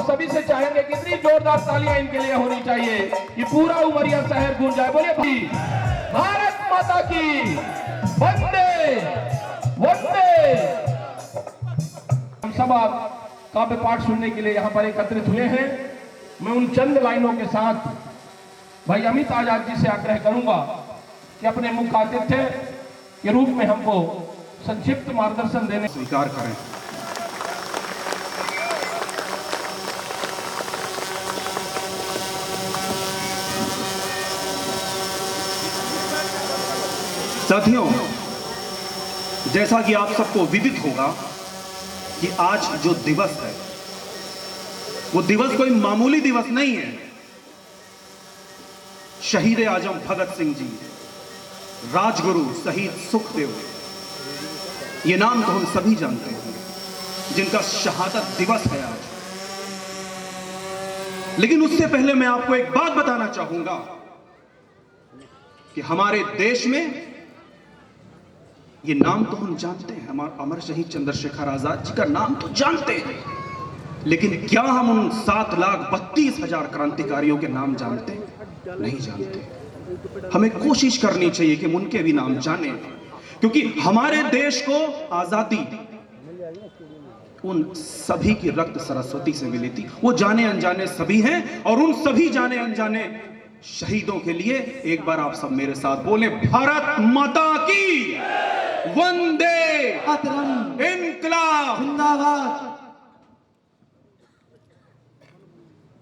हम सभी से चाहेंगे कि इतनी जोरदार तालियां इनके लिए होनी चाहिए कि पूरा उमरिया शहर गूंज जाए। बोलिए भाई भारत माता की वंदे वंदे। हम सब काव्य पाठ सुनने के लिए यहाँ पर एकत्रित हुए हैं। मैं उन चंद लाइनों के साथ भाई अमित आजाद जी से आग्रह करूंगा कि अपने मुख्य आतिथ्य के रूप में हमको संक्षिप्त मार्गदर्शन देने स्वीकार करें। साथियों, जैसा कि आप सबको विदित होगा कि आज जो दिवस है वो दिवस कोई मामूली दिवस नहीं है। शहीद आजम भगत सिंह जी, राजगुरु शहीद सुखदेव, ये नाम तो हम सभी जानते हैं, जिनका शहादत दिवस है आज। लेकिन उससे पहले मैं आपको एक बात बताना चाहूंगा कि हमारे देश में ये नाम तो हम जानते हैं, हमारे अमर शहीद चंद्रशेखर आजाद जी का नाम तो जानते हैं, लेकिन क्या हम उन 7,32,000 क्रांतिकारियों के नाम जानते हैं? नहीं जानते। हमें कोशिश करनी चाहिए कि उनके भी नाम जाने, क्योंकि हमारे देश को आजादी उन सभी की रक्त सरस्वती से मिली थी। वो जाने अनजाने सभी हैं, और उन सभी जाने अनजाने शहीदों के लिए एक बार आप सब मेरे साथ बोले, भारत माता की वंदे मातरम, इनकलाब जिंदाबाद।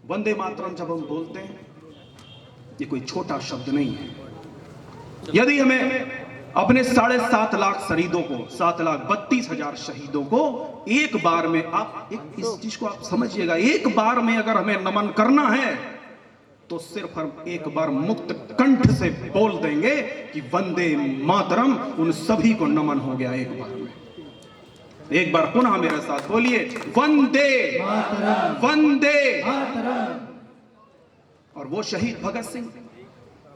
वंदे मातरम जब हम बोलते हैं, ये कोई छोटा शब्द नहीं है। यदि हमें अपने 7.5 लाख शहीदों को, 7,32,000 शहीदों को एक बार में, आप इस चीज को आप समझिएगा, एक बार में अगर हमें नमन करना है तो सिर्फ हम एक बार मुक्त कंठ से बोल देंगे कि वंदे मातरम, उन सभी को नमन हो गया एक बार में। एक बार पुनः मेरे साथ बोलिए, वंदे मातरम, वंदे मातरम। और वो शहीद भगत सिंह,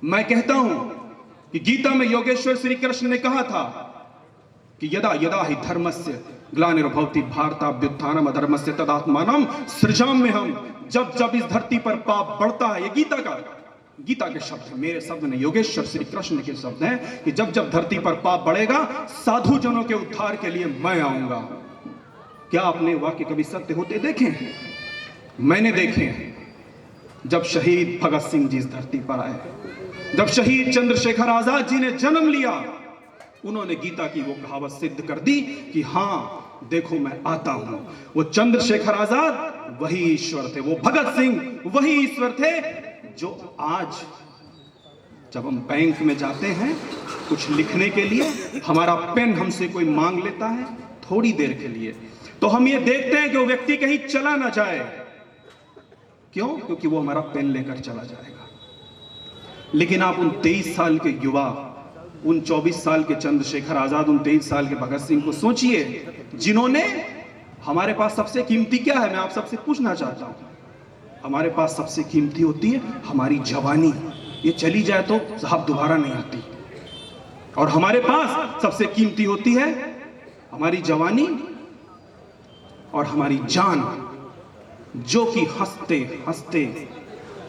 मैं कहता हूं कि गीता में योगेश्वर श्री कृष्ण ने कहा था कि यदा यदा ही धर्मस्य ग्लानिर्भवति भारताभ्युत्थानम अधर्मस्य तदात्मानम सृजाम्यहम्। जब जब इस धरती पर पाप बढ़ता है, ये गीता के शब्द है, मेरे शब्द नहीं, योगेश्वर श्री कृष्ण के शब्द हैं कि जब जब धरती पर पाप बढ़ेगा, साधु जनों के उद्धार के लिए मैं आऊंगा। क्या आपने वाक्य कभी सत्य होते देखे हैं? मैंने देखे हैं। जब शहीद भगत सिंह जी इस धरती पर आए, जब शहीद चंद्रशेखर आजाद जी ने जन्म लिया, उन्होंने गीता की वो कहावत सिद्ध कर दी कि हां देखो मैं आता हूं। वो चंद्रशेखर आजाद वही ईश्वर थे, वो भगत सिंह वही ईश्वर थे, जो आज जब हम बैंक में जाते हैं कुछ लिखने के लिए, हमारा पेन हमसे कोई मांग लेता है थोड़ी देर के लिए, तो हम ये देखते हैं कि वो व्यक्ति कहीं चला ना जाए। क्यों? क्योंकि वो हमारा पेन लेकर चला जाएगा। लेकिन आप उन 23 साल के युवा, उन 24 साल के चंद्रशेखर आजाद, उन 23 साल के भगत सिंह को सोचिए, जिन्होंने, हमारे पास सबसे कीमती क्या है? मैं आप सबसे पूछना चाहता हूं। हमारे पास सबसे कीमती होती है हमारी जवानी। ये चली जाए तो साहब दोबारा नहीं आती। और हमारे पास सबसे कीमती होती है हमारी जवानी और हमारी जान, जो कि हंसते हंसते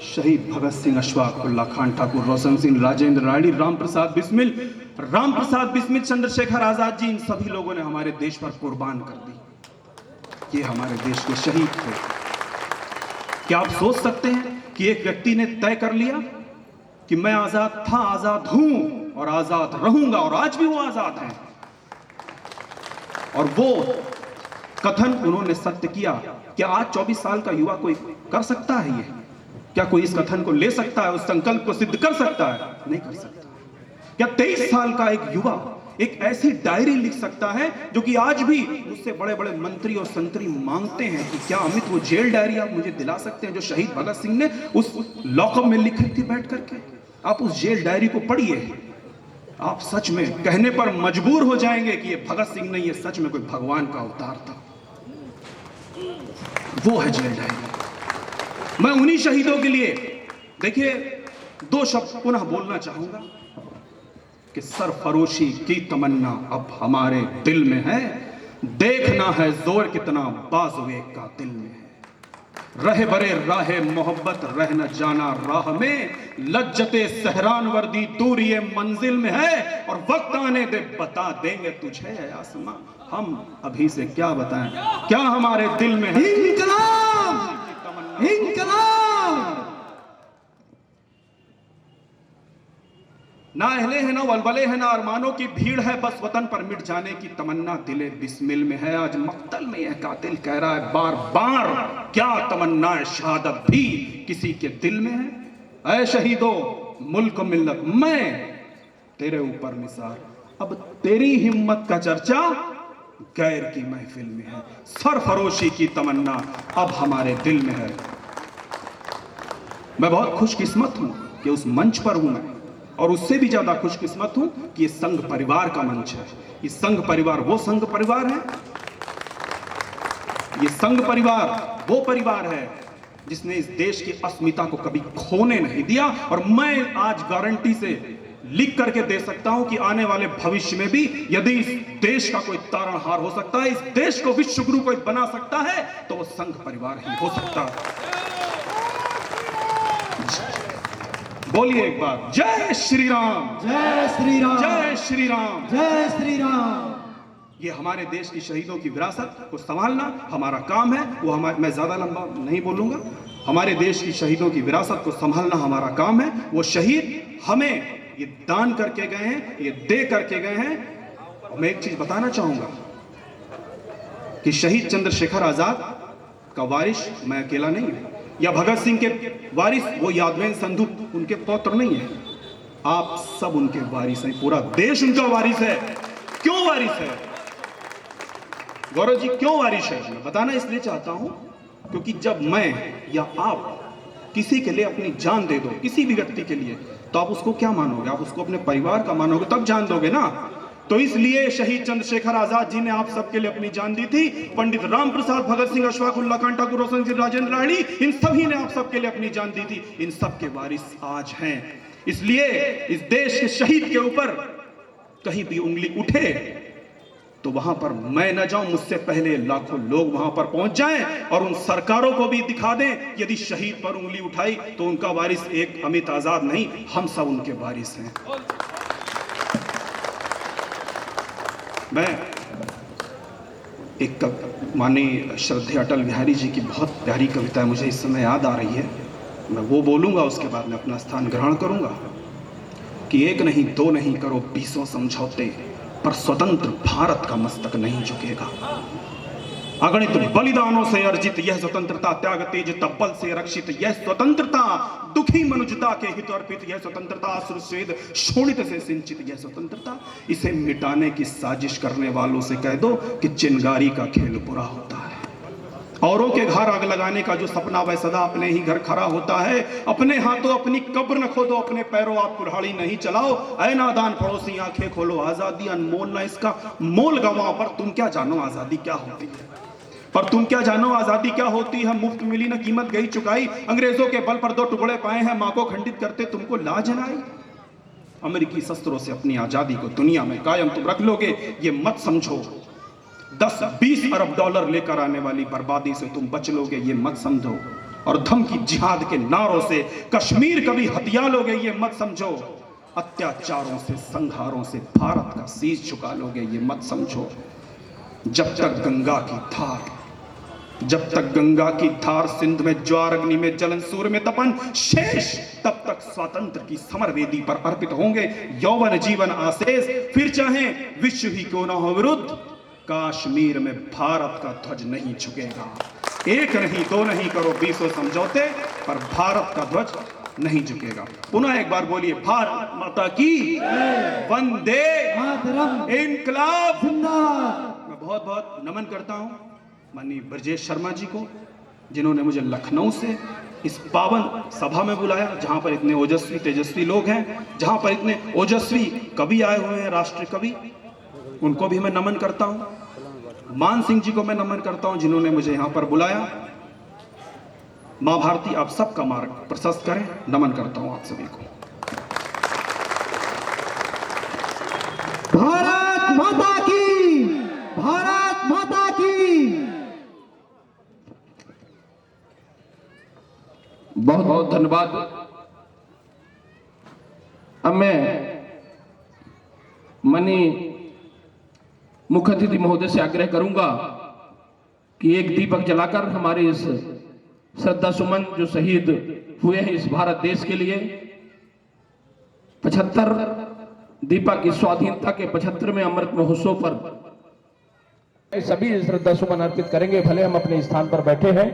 शहीद भगत सिंह, अशफाक उल्लाह खान ठाकुर, रोशन सिंह, राजेंद्र राठी, राम प्रसाद बिस्मिल, चंद्रशेखर आजाद जी, इन सभी लोगों ने हमारे देश पर कुर्बान कर दी। ये हमारे देश के शहीद थे। क्या आप सोच सकते हैं कि एक व्यक्ति ने तय कर लिया कि मैं आजाद था, आजाद हूं और आजाद रहूंगा, और आज भी वो आजाद हैं, और वो कथन उन्होंने सत्य किया। क्या आज 24 साल का युवा कोई कर सकता है? ये क्या कोई इस कथन को ले सकता है, उस संकल्प को सिद्ध कर सकता है? नहीं कर सकता। क्या 23 साल का एक युवा एक ऐसी डायरी लिख सकता है जो कि आज भी मुझसे बड़े बड़े मंत्री और संतरी मांगते हैं कि क्या अमित वो जेल डायरी आप मुझे दिला सकते हैं जो शहीद भगत सिंह ने उस लॉकअप में लिखी थी बैठ करके? आप उस जेल डायरी को पढ़िए, आप सच में कहने पर मजबूर हो जाएंगे कि ये भगत सिंह नहीं, ये सच में कोई भगवान का अवतार था। वो है जेल डायरी। मैं उन्हीं शहीदों के लिए, देखिए, 2 शब्द पुनः बोलना चाहूंगा कि सरफरोशी की तमन्ना अब हमारे दिल में है, देखना है जोर कितना बाजुए का दिल में है। रहे बरे राहे मोहब्बत रह न जाना राह में, लज्जते सहरान वर्दी दूरी ये मंजिल में है, और वक्त आने दे बता देंगे तुझे है आसमां, हम अभी से क्या बताएं क्या हमारे दिल में है। इंकलाब इंकलाब। ना अहले है ना वलवले है ना अरमानों की भीड़ है, बस वतन पर मिट जाने की तमन्ना दिले बिस्मिल में है। आज मक्तल में यह कातिल कह रहा है बार बार, क्या तमन्ना शहादत भी किसी के दिल में है। ऐ शहीदो मुल्क मिल्लत मैं तेरे ऊपर निसार, अब तेरी हिम्मत का चर्चा गैर की महफिल में है। सरफरोशी की तमन्ना अब हमारे दिल में है। मैं बहुत खुशकिस्मत हूं कि उस मंच पर हूं मैं, और उससे भी ज्यादा खुशकिस्मत हूं कि ये संघ परिवार का मंच है। ये संघ परिवार वो संघ परिवार है, ये संघ परिवार वो परिवार है जिसने इस देश की अस्मिता को कभी खोने नहीं दिया। और मैं आज गारंटी से लिख करके दे सकता हूं कि आने वाले भविष्य में भी यदि इस देश का कोई तारणहार हो सकता है, इस देश को विश्व गुरु कोई बना सकता है, तो वो संघ परिवार ही हो सकता है। बोलिए एक बार जय श्री राम, जय श्री राम, जय श्री राम, जय श्री राम। ये हमारे देश की शहीदों की विरासत को संभालना हमारा काम है। वो हमारे, मैं ज्यादा लंबा नहीं बोलूंगा, हमारे देश की शहीदों की विरासत को संभालना हमारा काम है। वो शहीद हमें ये दान करके गए हैं, ये दे करके गए हैं। और मैं एक चीज बताना चाहूंगा कि शहीद चंद्रशेखर आजाद का वारिस मैं अकेला नहीं हूं, या भगत सिंह के वारिस वो यादवेंद्र संधू उनके पौत्र नहीं है, आप सब उनके वारिस हैं। पूरा देश उनका वारिस है। क्यों वारिस है गौरव जी, क्यों वारिस है? मैं बताना इसलिए चाहता हूं क्योंकि जब मैं या आप किसी के लिए अपनी जान दे दो, किसी भी व्यक्ति के लिए, तो आप उसको क्या मानोगे? आप उसको अपने परिवार का मानोगे, तब जान दोगे ना। तो इसलिए शहीद चंद्रशेखर आजाद जी ने आप सबके लिए अपनी जान दी थी। पंडित राम प्रसाद, भगत सिंह, अशफाक उल्लाह खान, ठाकुर रोशन सिंह, राजेंद्र राणी, इन सभी ने आप सबके लिए अपनी जान दी थी। इन सब के वारिस आज हैं। इसलिए इस देश के शहीद के ऊपर कहीं भी उंगली उठे तो वहां पर मैं न जाऊं, मुझसे पहले लाखों लोग वहां पर पहुंच जाएं और उन सरकारों को भी दिखा दें यदि शहीद पर उंगली उठाई तो उनका वारिस एक अमित आजाद नहीं, हम सब उनके वारिस हैं। मैं एक माननीय श्रद्धेय अटल बिहारी जी की बहुत प्यारी कविता है, मुझे इस समय याद आ रही है, मैं वो बोलूंगा, उसके बाद मैं अपना स्थान ग्रहण करूंगा कि एक नहीं दो नहीं करो 20 समझौते, पर स्वतंत्र भारत का मस्तक नहीं झुकेगा। अगणित बलिदानों से अर्जित यह स्वतंत्रता, त्याग तेज तब्बल से रक्षित यह स्वतंत्रता, दुखी मनुजता के हित अर्पित यह स्वतंत्रता, अश्रु स्वेद शोणित से सिंचित यह स्वतंत्रता, इसे मिटाने की साजिश करने वालों से कह दो कि चिंगारी का खेल बुरा होता है। औरों के घर आग लगाने का जो सपना वह सदा अपने ही घर खड़ा होता है। अपने हाथों अपनी कब्र न खोदो, अपने पैरों आप कुल्हाड़ी नहीं चलाओ। ऐ नादान पड़ोसी आंखें खोलो, आजादी अनमोल ना इसका मोल गवाओ। पर तुम क्या जानो आजादी क्या होती है, पर तुम क्या जानो आजादी क्या होती है। मुफ्त मिली न कीमत गई चुकाई, अंग्रेजों के बल पर 2 टुकड़े पाए हैं, मां को खंडित करते तुमको लाज न आई। अमेरिकी शस्त्रों से अपनी आजादी को दुनिया में कायम तुम रख लोगे, ये मत समझो। 10-20 अरब डॉलर लेकर आने वाली बर्बादी से तुम बच लोगे, ये मत समझो। और धमकी जिहाद के नारों से कश्मीर कभी हथिया लोगे, ये मत समझो। अत्याचारों से संहारों से भारत का शीश झुका लोगे, ये मत समझो। जब तक गंगा की धार, जब तक गंगा की धार सिंध में ज्वार अग्नि में जलन सूर्य में तपन शेष, तब तक स्वतंत्र की समर वेदी पर अर्पित होंगे यौवन जीवन आशेष। फिर चाहे विश्व ही क्यों न हो विरुद्ध, कश्मीर में भारत का ध्वज नहीं झुकेगा। एक नहीं दो नहीं करो 20 समझौते, पर भारत का ध्वज नहीं झुकेगा। पुनः एक बार बोलिए भारत माता की वंदे मातरम, इनकलाब जिंदाबाद। मैं बहुत बहुत नमन करता हूं माननीय ब्रजेश शर्मा जी को, जिन्होंने मुझे लखनऊ से इस पावन सभा में बुलाया, जहां पर इतने ओजस्वी तेजस्वी लोग हैं, जहां पर इतने ओजस्वी कवि आए हुए हैं, राष्ट्रीय कवि, उनको भी मैं नमन करता हूं। मान सिंह जी को मैं नमन करता हूं जिन्होंने मुझे यहां पर बुलाया। मां भारती आप सबका मार्ग प्रशस्त करें, नमन करता हूं आप सभी को। भारत माता की, भारत माता की। बहुत बहुत धन्यवाद। अब मैं माननीय मुख्य अतिथि महोदय से आग्रह करूंगा कि एक दीपक जलाकर हमारे इस श्रद्धा सुमन जो शहीद हुए हैं इस भारत देश के लिए 75 दीपक की स्वाधीनता के 75वें अमृत महोत्सव पर सभी श्रद्धा सुमन अर्पित करेंगे। भले हम अपने स्थान पर बैठे हैं।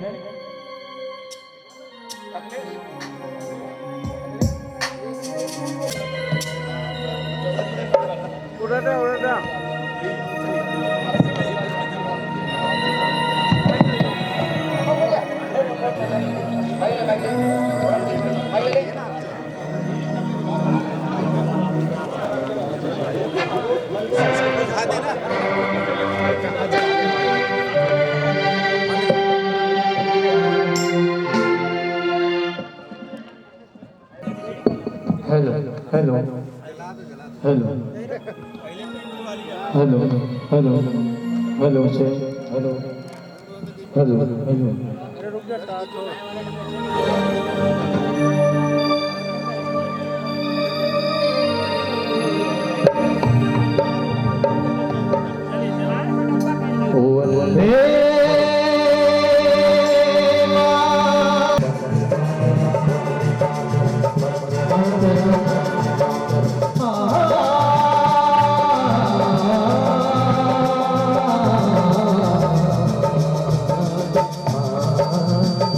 Hello hello hello hello hello hello से हेलो हेलो हेलो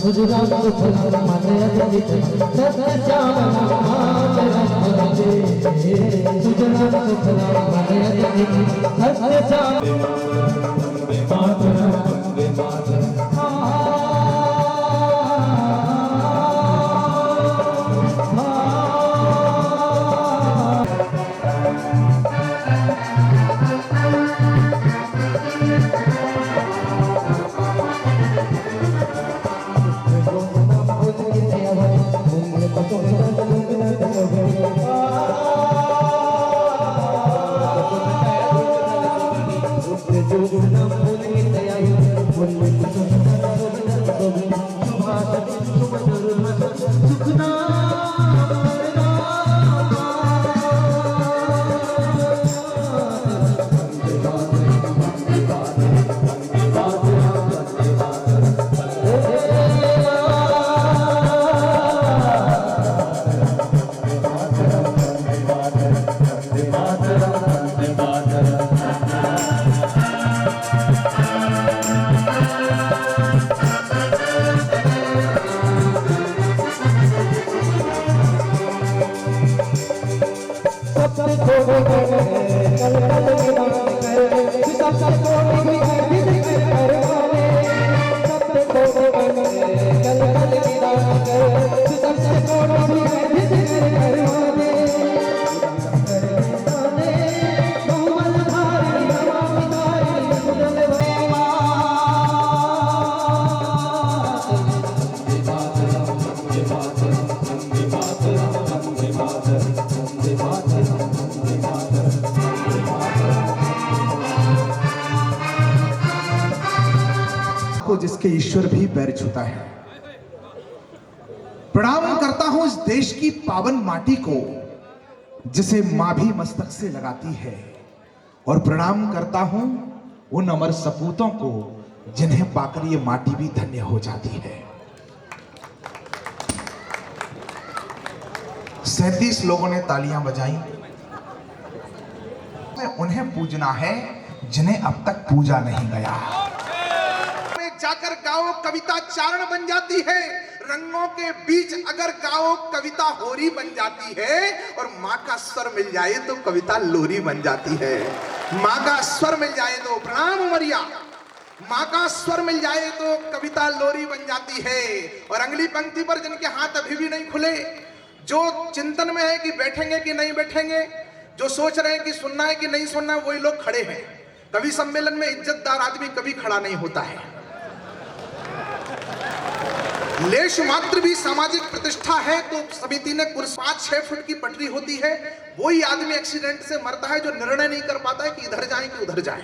गुजरात को फल माने अधिक सत जाना माते गुजरात को फल माने अधिक सत जाना जिसके ईश्वर भी पैर छूता है। प्रणाम करता हूं इस देश की पावन माटी को जिसे मां भी मस्तक से लगाती है, और प्रणाम करता हूं उन अमर सपूतों को जिन्हें पाकर ये माटी भी धन्य हो जाती है। 37 लोगों ने तालियां बजाई। उन्हें पूजना है जिन्हें अब तक पूजा नहीं गया। जाकर गाओ कविता चारण बन जाती है, रंगों के बीच अगर गाओ कविता होरी बन जाती है, और माँ का स्वर मिल जाए तो कविता लोरी बन जाती है। माँ का स्वर मिल जाए तो प्रणाम उमरिया, माँ का स्वर मिल जाए तो कविता लोरी बन जाती है। और अगली पंक्ति पर जिनके हाथ अभी भी नहीं खुले, जो चिंतन में है कि बैठेंगे कि नहीं बैठेंगे, जो सोच रहे हैं कि सुनना है कि नहीं सुनना है, वही लोग खड़े हैं। कवि सम्मेलन में इज्जतदार आदमी कभी खड़ा नहीं होता है। लेश मात्र भी सामाजिक प्रतिष्ठा है तो समिति ने कुर्सी 5-6 फुट की पटरी होती है, वही आदमी एक्सीडेंट से मरता है जो निर्णय नहीं कर पाता है कि इधर जाए कि उधर जाए।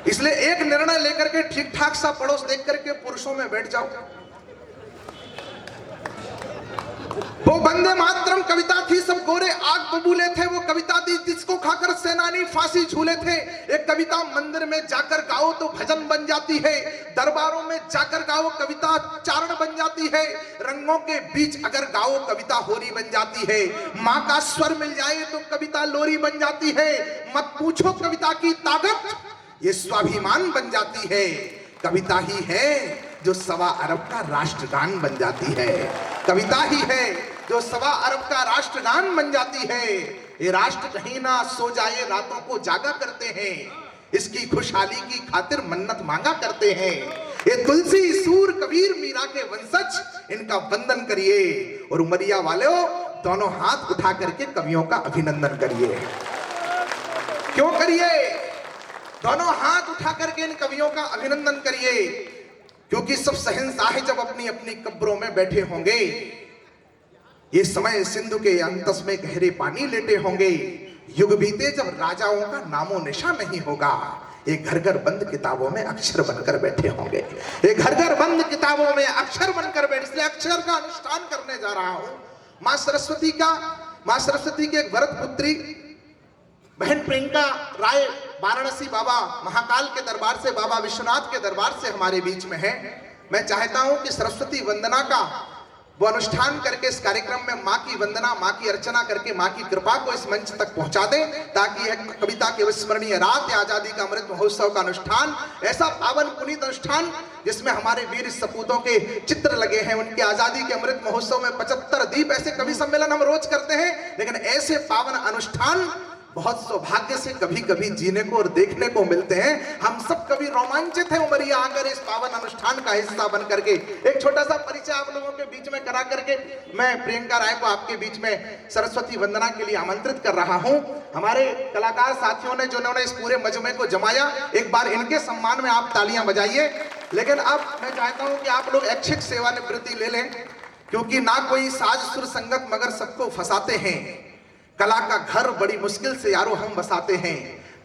इसलिए एक निर्णय लेकर के ठीक ठाक सा पड़ोस देख करके पुरुषों में बैठ जाओ। वो वंदे मातरम कविता थी, सब गोरे आग बबूले थे। वो कविता थी जिसको खाकर सेनानी फांसी झूले थे। एक कविता मंदिर में जाकर गाओ तो भजन बन जाती है, दरबारों में जाकर गाओ कविता चारण बन जाती है, रंगों के बीच अगर गाओ कविता होरी बन जाती है, माँ का स्वर मिल जाए तो कविता लोरी बन जाती है। मत पूछो कविता की ताकत, ये स्वाभिमान बन जाती है। कविता ही है जो 1.25 अरब का राष्ट्रगान बन जाती है। कविता ही है जो 1.25 अरब का राष्ट्रगान बन जाती है। ये राष्ट्र कहीं ना सो जाए रातों को जागा करते हैं, इसकी खुशहाली की खातिर मन्नत मांगा करते हैं। ये तुलसी सूर कबीर मीरा के वंशज, इनका वंदन करिए और उमरिया वालों दोनों हाथ उठा करके कवियों का अभिनंदन करिए। क्यों करिए? दोनों हाथ उठा करके इन कवियों का अभिनंदन करिए, क्योंकि सब शहंशाह जब अपनी अपनी कब्रों में बैठे होंगे, ये समय सिंधु के अंतस में गहरे पानी लेटे होंगे, युग बीते जब राजाओं का नामो निशा नहीं होगा, ये घर घर बंद किताबों में अक्षर बनकर बैठे होंगे। ये घर घर बंद किताबों में अक्षर बनकर बैठे, इसलिए अक्षर का अनुष्ठान करने जा रहा हूं। मां सरस्वती के एक वरद पुत्री बहन प्रियंका राय वाराणसी बाबा महाकाल के दरबार से, बाबा विश्वनाथ के दरबार से हमारे बीच में है। मैं चाहता हूं कि सरस्वती वंदना का वो अनुष्ठान करके इस कार्यक्रम में मां की वंदना, मां की अर्चना करके मां की कृपा को इस मंच तक पहुंचा दें, ताकि यह कविता के विस्मरणीय रात या आजादी का अमृत महोत्सव का अनुष्ठान, ऐसा पावन पुनीत अनुष्ठान जिसमें हमारे वीर सपूतों के चित्र लगे हैं, उनके आजादी के अमृत महोत्सव में 75 दीप, ऐसे कवि सम्मेलन हम रोज करते हैं, लेकिन ऐसे पावन अनुष्ठान बहुत सौभाग्य से कभी कभी जीने को और देखने को मिलते हैं। हम सब कभी रोमांचित हैं उमरिया आकर इस पावन अनुष्ठान का हिस्सा बन करके। एक छोटा सा परिचय आप लोगों के बीच में करा करके मैं प्रियंका राय को आपके बीच में सरस्वती वंदना के लिए आमंत्रित कर रहा हूं। हमारे कलाकार साथियों ने जिन्होंने इस पूरे मजमे को जमाया, एक बार इनके सम्मान में आप तालियां बजाइए। लेकिन अब मैं चाहता हूं कि आप लोग ऐच्छिक सेवानिवृत्ति ले लें, क्योंकि ना कोई साज सुर संगत मगर सबको फंसाते हैं। कला का घर बड़ी मुश्किल से यारो हम बसाते हैं,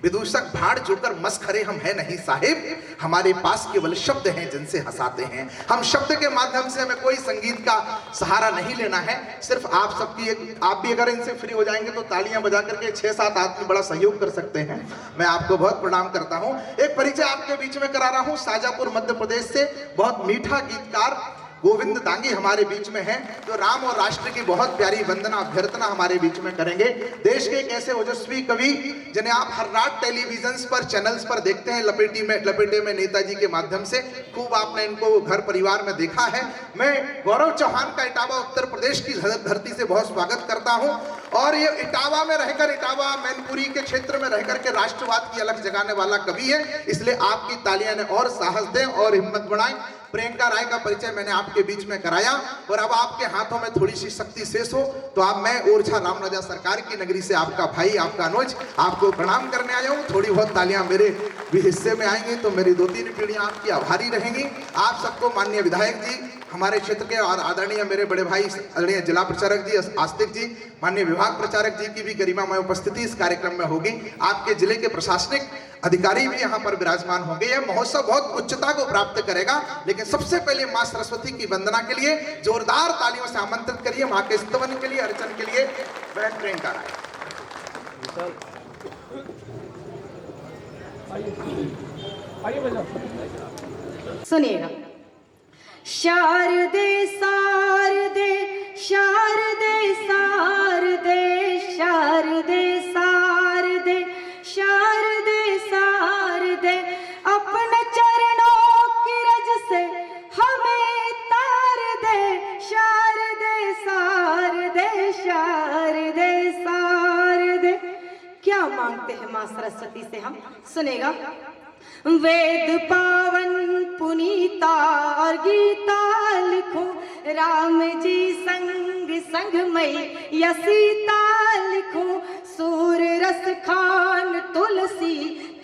विदूषक भाड़ जोकर मस्खरे हम है नहीं साहिब, हमारे पास केवल शब्द हैं जिनसे हंसाते हैं। हम शब्द के माध्यम से, हमें कोई संगीत का सहारा नहीं लेना है, सिर्फ आप सबकी आप भी अगर इनसे फ्री हो जाएंगे तो तालियां बजा करके 6-7 आदमी बड़ा सहयोग कर सकते हैं। मैं आपको बहुत प्रणाम करता हूं। एक परिचय आपके बीच में करा रहा हूं, शाजापुर मध्य प्रदेश से बहुत मीठा गीतकार गोविंद दांगी हमारे बीच में हैं, जो राम और राष्ट्र की बहुत प्यारी वंदना अभ्यर्थना हमारे बीच में करेंगे। देश के एक ऐसे ओजस्वी कवि जिन्हें आप हर रात टेलीविजन पर, चैनल्स पर देखते हैं, लपेटे में नेताजी के माध्यम से खूब आपने इनको घर परिवार में देखा है। मैं गौरव चौहान का इटावा उत्तर प्रदेश की धरती से बहुत स्वागत करता हूं। और ये इटावा में रहकर, इटावा मैनपुरी के क्षेत्र में रहकर के राष्ट्रवाद की अलग जगाने वाला कवि है, इसलिए आपकी तालियां ने और साहस दें और हिम्मत बढ़ाएं। प्रियंका राय का परिचय मैंने आपके बीच में कराया, और अब आपके हाथों में थोड़ी सी शक्ति शेष हो तो आप, मैं ओरछा राम राजा सरकार की नगरी से आपका भाई, आपका अनुज, आपको प्रणाम करने आया हूँ। थोड़ी बहुत तालियां मेरे भी हिस्से में आएंगी तो मेरी 2-3 पीढ़ियां आपकी आभारी रहेंगी। आप सबको माननीय विधायक जी, हमारे क्षेत्र के और आदरणीय मेरे बड़े भाई आदरणीय जिला प्रचारक जी आस्तिक जी, माननीय विभाग प्रचारक जी की भी गरिमामय उपस्थिति इस कार्यक्रम में होगी। आपके जिले के प्रशासनिक अधिकारी भी यहाँ पर विराजमान होंगे। यह महोत्सव बहुत उच्चता को प्राप्त करेगा, लेकिन सबसे पहले मां सरस्वती की वंदना के लिए जोरदार तालियों से आमंत्रित करिए, मां के स्तवन के लिए, अर्चन के लिए बहन प्रियंका राय। सुनिएगा। शारदे शारदे शारदे शारदे शारदे शारदे शारदे शारदे, अपने चरणों की रज से हमें तार दे, शारदे शारदे शारदे शारदे। क्या मांगते हैं मां सरस्वती से हम? सुनेगा। वेद पावन पुनीता और गीता लिखूं, राम जी संग संग मैया सीता लिखूं, सूर रस खान तुलसी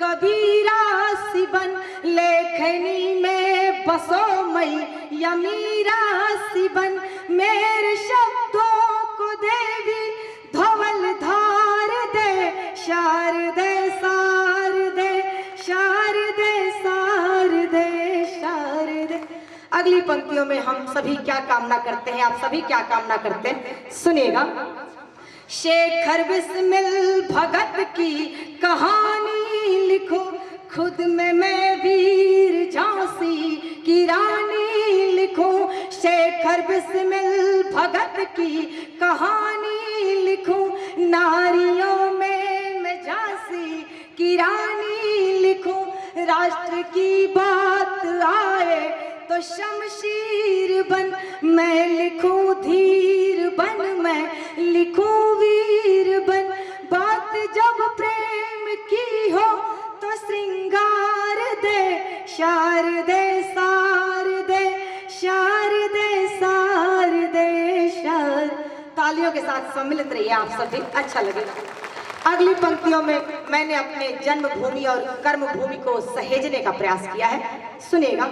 कबीरा सिबन, लेखनी में बसो मैया मीरा सिबन, मेरे शब्दों को देवी धवल धार दे, शारदे शारदे शारदे शारदे शारदे। अगली पंक्तियों में हम सभी क्या कामना करते हैं, आप सभी क्या कामना करते हैं, सुनिएगा। शेखर बिस्मिल भगत की कहानी लिखो, खुद में मैं वीर झांसी की रानी लिखो। शेखर बिस्मिल भगत की कहानी लिखो, नारियों में मैं झांसी की रानी लिखो। राष्ट्र की बात आए तो शमशीर बन मैं लिखूं, धीर बन मैं लिखूं, वीर बन। बात जब प्रेम की हो तो श्रृंगार दे, शारदे शारदे शारदे शारदे शार। तालियों के साथ सम्मिलित रहिए आप सभी, अच्छा लगेगा। अगली पंक्तियों में मैंने अपने जन्मभूमि और कर्मभूमि को सहेजने का प्रयास किया है, सुनिएगा।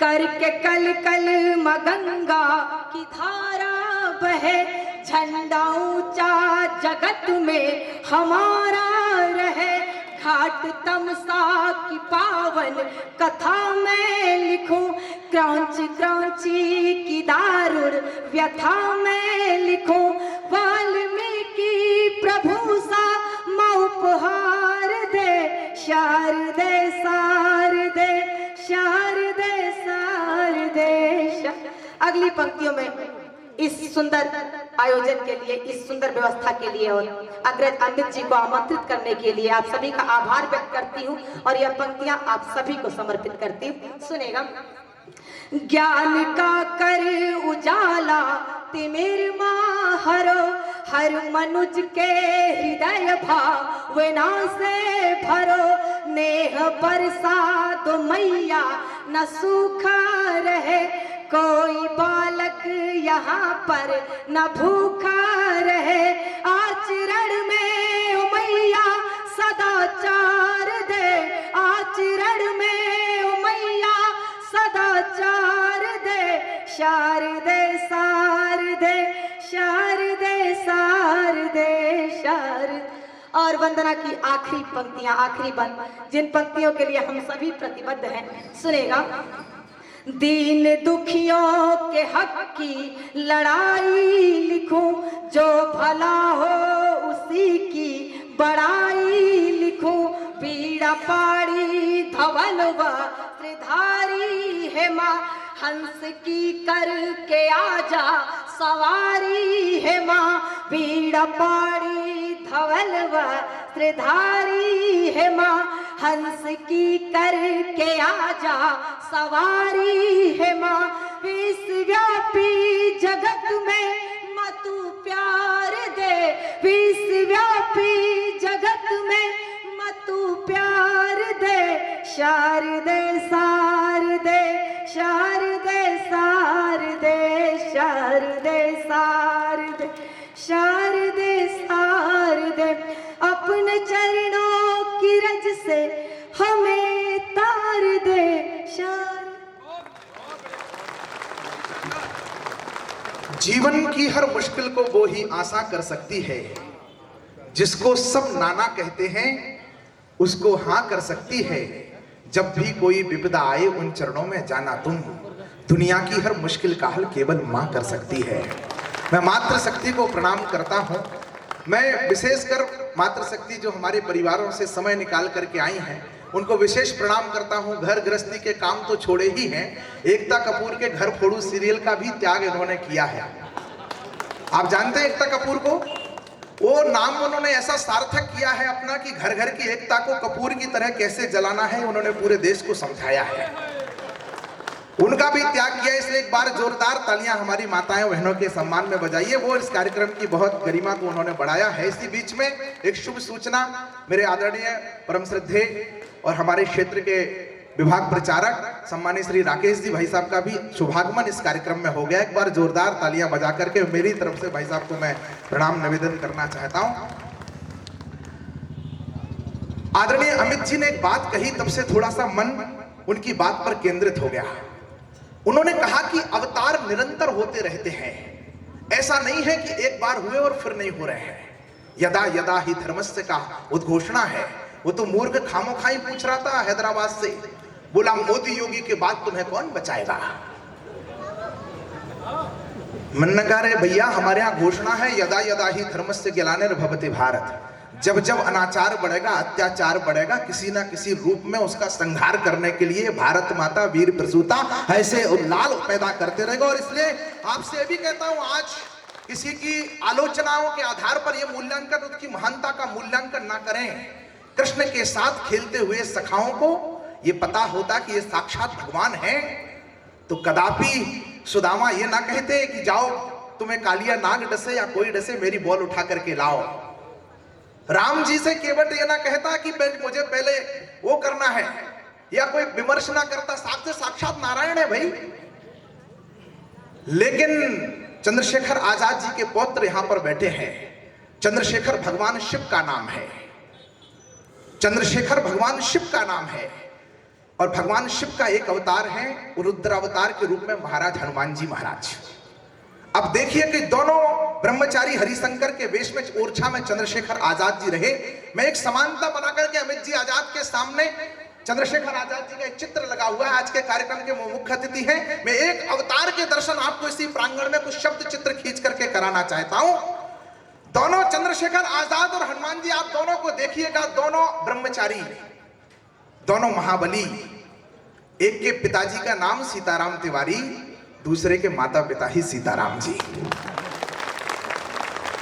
करके कल कल मगंगा की धारा बहे, झंडा ऊंचा जगत में हमारा रहे। घाट तमसा की पावन कथा में लिखूं, क्रांच क्रांची की दारुण व्यथा में लिखूं। वाल्मीकि प्रभु सा उपहार दे, शारदे शारदे शारदे शारदे। अगली पंक्तियों में इस सुंदर आयोजन के लिए, इस सुंदर व्यवस्था के लिए और अग्रज अमित जी को आमंत्रित करने के लिए आप सभी का आभार व्यक्त करती हूँ और यह पंक्तियां आप सभी को समर्पित करती हूँ, सुनेगा। ज्ञान का कर उजाला तिमिरमा हरो, हर मनुज के हृदय भावना से भरो। नेह बरसा दो मैया न सूखा रहे, कोई बालक यहाँ पर न भूखा रहे। आचरण में ओ मैया सदाचार दे, आचरण में ओ मैया सदाचार दे। शारदे शारदे शारदे शारदे शारदे। और वंदना की आखिरी पंक्तियां, आखिरी बंद, जिन पंक्तियों के लिए हम सभी प्रतिबद्ध हैं, सुनेगा। दीन दुखियों के हक की लड़ाई लिखूं, जो भला हो उसी की बड़ाई लिखूं। पीड़ा पाड़ी धवल व त्रिधारी है माँ, हंस की करके आजा सवारी है माँ। पीड़ा पाड़ी धवल व त्रिधारी है माँ, हंस की करके आजा सवारी है माँ। विश्वव्यापी जगत में मतु प्यार दे, विश्वव्यापी जगत में मतु प्यार दे। शारदे शारदे शारदे शारदे शारदे शारदे शारदे शारदे। अपने चरणों की रज से हमें तार दे, जीवन की हर मुश्किल को वो ही आसान कर सकती है, जिसको सब नाना कहते हैं उसको हाँ कर सकती है। जब भी कोई विपदा आए उन चरणों में जाना तुम, दुनिया की हर मुश्किल का हल केवल माँ कर सकती है। मैं मातृशक्ति को प्रणाम करता हूँ। मैं विशेषकर मातृशक्ति जो हमारे परिवारों से समय निकाल करके आई हैं, उनको विशेष प्रणाम करता हूँ। घर गृहस्थी के काम तो छोड़े ही हैं, एकता कपूर के घर फोड़ू सीरियल का भी त्याग इन्होंने किया है। आप जानते हैं एकता कपूर को? वो नाम उन्होंने ऐसा सार्थक किया है अपना कि घर घर की एकता को कपूर की तरह कैसे जलाना है, उन्होंने पूरे देश को समझाया है। उनका भी त्याग किया, इसलिए एक बार जोरदार तालियां हमारी माताएं बहनों के सम्मान में बजाइए। वो इस कार्यक्रम की बहुत गरिमा को उन्होंने बढ़ाया है। इसी बीच में एक शुभ सूचना, मेरे आदरणीय परम श्रद्धे और हमारे क्षेत्र के विभाग प्रचारक सम्मानीय श्री राकेश जी भाई साहब का भी शुभागमन इस कार्यक्रम में हो गया। एक बार जोरदार तालियां बजा करके मेरी तरफ से भाई साहब को मैं प्रणाम निवेदन करना चाहता हूं। आदरणीय अमित जी ने एक बात कही, तब से थोड़ा सा मन उनकी बात पर केंद्रित हो गया। उन्होंने कहा कि अवतार निरंतर होते रहते हैं, ऐसा नहीं है कि एक बार हुए और फिर नहीं हो रहे हैं। यदा यदा ही धर्मस्य का उद्घोषणा है। वो तो मूर्ख खामोखाई पूछ रहा था हैदराबाद से, बोला मोदी योगी के बाद तुम्हें कौन बचाएगा। मन्नकारे भैया, हमारे यहाँ घोषणा है यदा यदा ही धर्मस्य ग्लानिर्भवति भारत। जब जब अनाचार बढ़ेगा, अत्याचार बढ़ेगा, किसी ना किसी रूप में उसका संहार करने के लिए भारत माता वीर प्रसूता ऐसे उल्लाल पैदा करते रहेगा। और इसलिए आपसे ये भी कहता हूं, आज किसी की आलोचनाओं के आधार पर यह मूल्यांकन, उसकी महानता का मूल्यांकन ना करें। कृष्ण के साथ खेलते हुए सखाओं को ये पता होता कि ये साक्षात भगवान है, तो कदापि सुदामा ये ना कहते कि जाओ तुम्हें कालिया नाग डसे या कोई डसे, मेरी बॉल उठा करके लाओ। राम जी से केवट ये ना कहता कि मुझे पहले वो करना है, या कोई विमर्श ना करता, साक्षात नारायण है भाई। लेकिन चंद्रशेखर आजाद जी के पौत्र यहां पर बैठे हैं। चंद्रशेखर भगवान शिव का नाम है, चंद्रशेखर भगवान शिव का नाम है। और भगवान शिव का एक अवतार है, रुद्र अवतार के रूप में महाराज हनुमान जी महाराज। अब देखिए कि दोनों ब्रह्मचारी हरिशंकर के वेश में ओरछा में चंद्रशेखर आजाद जी रहे। मैं एक समानता बनाकर के अमित जी आजाद के सामने चंद्रशेखर आजाद जी का एक चित्र लगा हुआ है। आज के कार्यक्रम के मुख्य अतिथि हैं। मैं एक अवतार के दर्शन आपको इसी प्रांगण में कुछ शब्द चित्र खींच करके कराना चाहता हूं। दोनों चंद्रशेखर आजाद और हनुमान जी, आप दोनों को देखिएगा, दोनों ब्रह्मचारी, दोनों महाबली। एक के पिताजी का नाम सीताराम तिवारी, दूसरे के माता पिता ही सीताराम जी।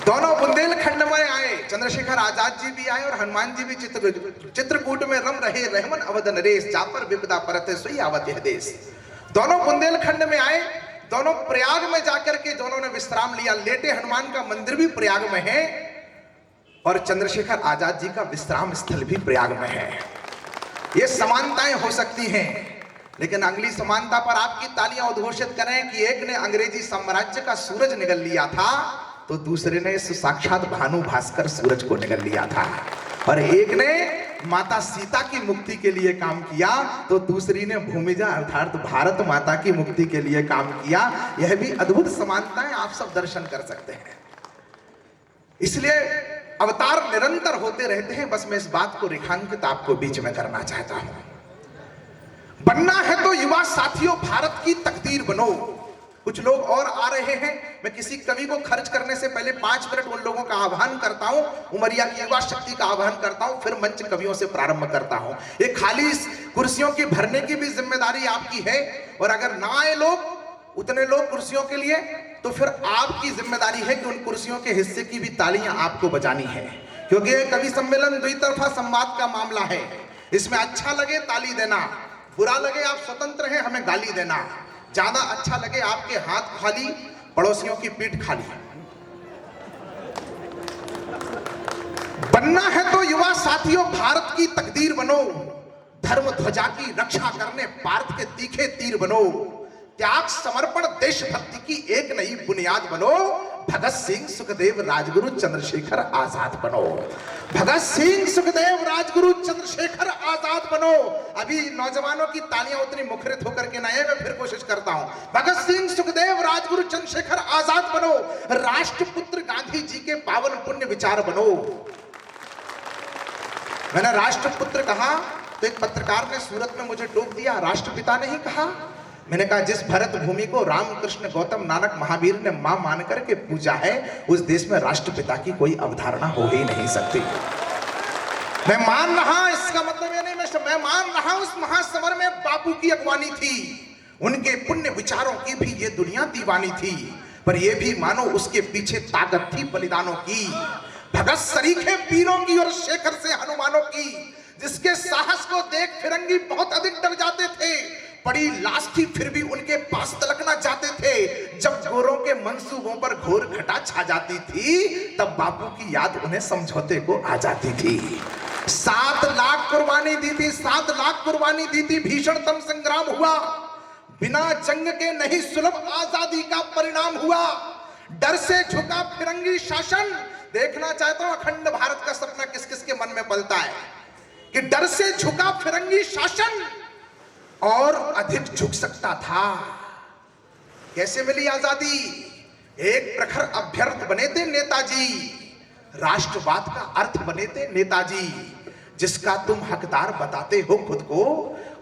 दोनों बुंदेलखंड में आए, चंद्रशेखर आजाद जी भी आए और हनुमान जी भी चित्रकूट में रम रहे रहमन अवध नरेश, जापर विपदा परत सोई आवत यह देश। दोनों बुंदेलखंड में आए, दोनों प्रयाग में जाकर के दोनों ने विश्राम लिया। लेटे हनुमान का मंदिर भी प्रयाग में है और चंद्रशेखर आजाद जी का विश्राम स्थल भी प्रयाग में है। ये समानताएं हो सकती हैं, लेकिन अगली समानता पर आपकी तालियां उद्घोषित करें कि एक ने अंग्रेजी साम्राज्य का सूरज निगल लिया था, तो दूसरे ने साक्षात भानु भास्कर सूरज को निगल लिया था। और एक ने माता सीता की मुक्ति के लिए काम किया, तो दूसरी ने भूमिजा अर्थात भारत माता की मुक्ति के लिए काम किया। यह भी अद्भुत समानताएं आप सब दर्शन कर सकते हैं। इसलिए अवतार निरंतर होते रहते हैं। बस मैं इस बात को रेखांकित आपको बीच में करना चाहता हूं। बनना है तो युवा साथियों भारत की तकदीर बनो। कुछ लोग और आ रहे हैं, मैं किसी कवि को खर्च करने से पहले 5 मिनट उन लोगों का आह्वान करता हूं, उमरिया की युवा शक्ति का आह्वान करता हूं, फिर मंच कवियों से प्रारंभ करता हूं। ये खाली कुर्सियों की भरने की भी जिम्मेदारी आपकी है, और अगर ना आए लोग, उतने लोग कुर्सियों के लिए, तो फिर आपकी जिम्मेदारी है कि उन कुर्सियों के हिस्से की भी तालियां आपको बजानी है। क्योंकि ये कवि सम्मेलन द्वितरफा संवाद का मामला है। इसमें अच्छा लगे ताली देना, बुरा लगे आप स्वतंत्र हैं हमें गाली देना, ज्यादा अच्छा लगे आपके हाथ खाली, पड़ोसियों की पीठ खाली। बनना है तो युवा साथियों भारत की तकदीर बनो, धर्म ध्वजा की रक्षा करने पार्थ के तीखे तीर बनो, त्याग समर्पण देशभक्ति की एक नई बुनियाद बनो, भगत सिंह सुखदेव राजगुरु चंद्रशेखर आजाद बनो। भगत सिंह सुखदेव राजगुरु चंद्रशेखर आजाद बनो। अभी नौजवानों की तालियां उतनी मुखरित होकर के ना आए, मैं फिर कोशिश करता हूं। भगत सिंह सुखदेव राजगुरु चंद्रशेखर आजाद बनो। राष्ट्रपुत्र गांधी जी के पावन पुण्य विचार बनो। मैंने राष्ट्रपुत्र कहा तो एक पत्रकार ने सूरत में मुझे टोक दिया, राष्ट्रपिता नहीं कहा। मैंने कहा जिस भरत भूमि को रामकृष्ण गौतम नानक महावीर ने मां मान करके पूजा है, उस देश में राष्ट्रपिता की कोई अवधारणा हो ही नहीं सकती। मैं मान रहा, इसका मतलब ये नहीं मैं मान रहा उस महासमर में बापू की अगवानी थी, उनके पुण्य विचारों की भी ये दुनिया दीवानी थी, पर ये भी मानो उसके पीछे ताकत थी बलिदानों की। भगत सरीखे वीरों की और शेखर से हनुमानों की, जिसके साहस को देख फिरंगी बहुत अधिक डर जाते थे, बड़ी लाश थी फिर भी उनके पास तलकना चाहते थे। जब गोरों के मंसूबों पर घोर घटा छा जाती थी, तब बापू की याद उन्हें समझौते को आ जाती थी। 7 लाख कुर्बानी दी थी, 7 लाख कुर्बानी दी थी, भीषणतम संग्राम हुआ, बिना जंग के नहीं सुलभ आजादी का परिणाम हुआ। डर से झुका फिरंगी शासन, देखना चाहता हूं अखंड भारत का सपना किस किस के मन में पलता है कि डर से झुका फिरंगी शासन और अधिक झुक सकता था। कैसे मिली आजादी? एक प्रखर अभ्यर्थ बने थे नेताजी, राष्ट्रवाद का अर्थ बने थे नेताजी। जिसका तुम हकदार बताते हो खुद को,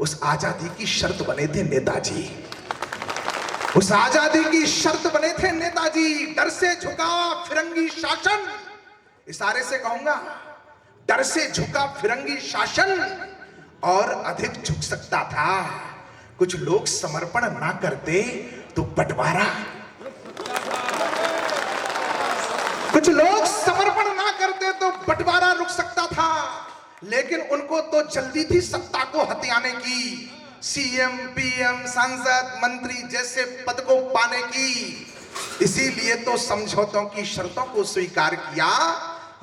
उस आजादी की शर्त बने थे नेताजी, उस आजादी की शर्त बने थे नेताजी। की, डर से झुका फिरंगी शासन, इशारे से कहूंगा, डर से झुका फिरंगी शासन और अधिक झुक सकता था। कुछ लोग समर्पण ना करते तो बंटवारा, कुछ लोग समर्पण ना करते तो बंटवारा रुक सकता था, लेकिन उनको तो जल्दी थी सत्ता को हथियाने की, सीएम, पीएम, सांसद, मंत्री जैसे पद को पाने की। इसीलिए तो समझौतों की शर्तों को स्वीकार किया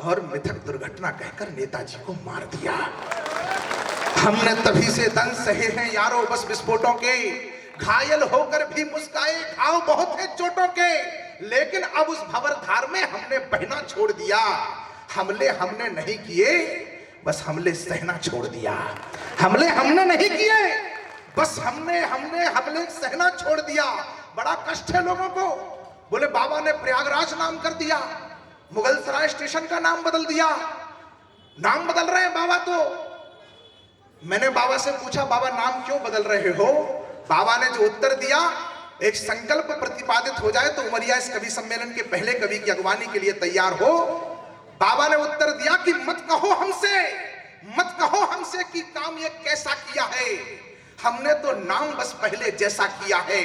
और मिथक दुर्घटना कहकर नेताजी को मार दिया। हमने तभी से दंड सहे हैं यारों बस विस्फोटों के, घायल होकर भी मुस्काए, घाव बहुत है चोटों के, लेकिन अब उस भंवरधार में हमने बहना छोड़ दिया। हमले हमने नहीं किए, बस हमले सहना छोड़ दिया। हमले हमने नहीं किए, बस हमले सहना छोड़ दिया। बड़ा कष्ट है लोगों को। बोले बाबा ने प्रयागराज नाम कर दिया, मुगल सराय स्टेशन का नाम बदल दिया, नाम बदल रहे हैं बाबा। तो मैंने बाबा से पूछा, बाबा नाम क्यों बदल रहे हो? बाबा ने जो उत्तर दिया, एक संकल्प प्रतिपादित हो जाए तो उमरिया इस कवि सम्मेलन के पहले कवि की अगवानी के लिए तैयार हो। बाबा ने उत्तर दिया कि मत कहो हमसे कि काम ये कैसा किया है, हमने तो नाम बस पहले जैसा किया है।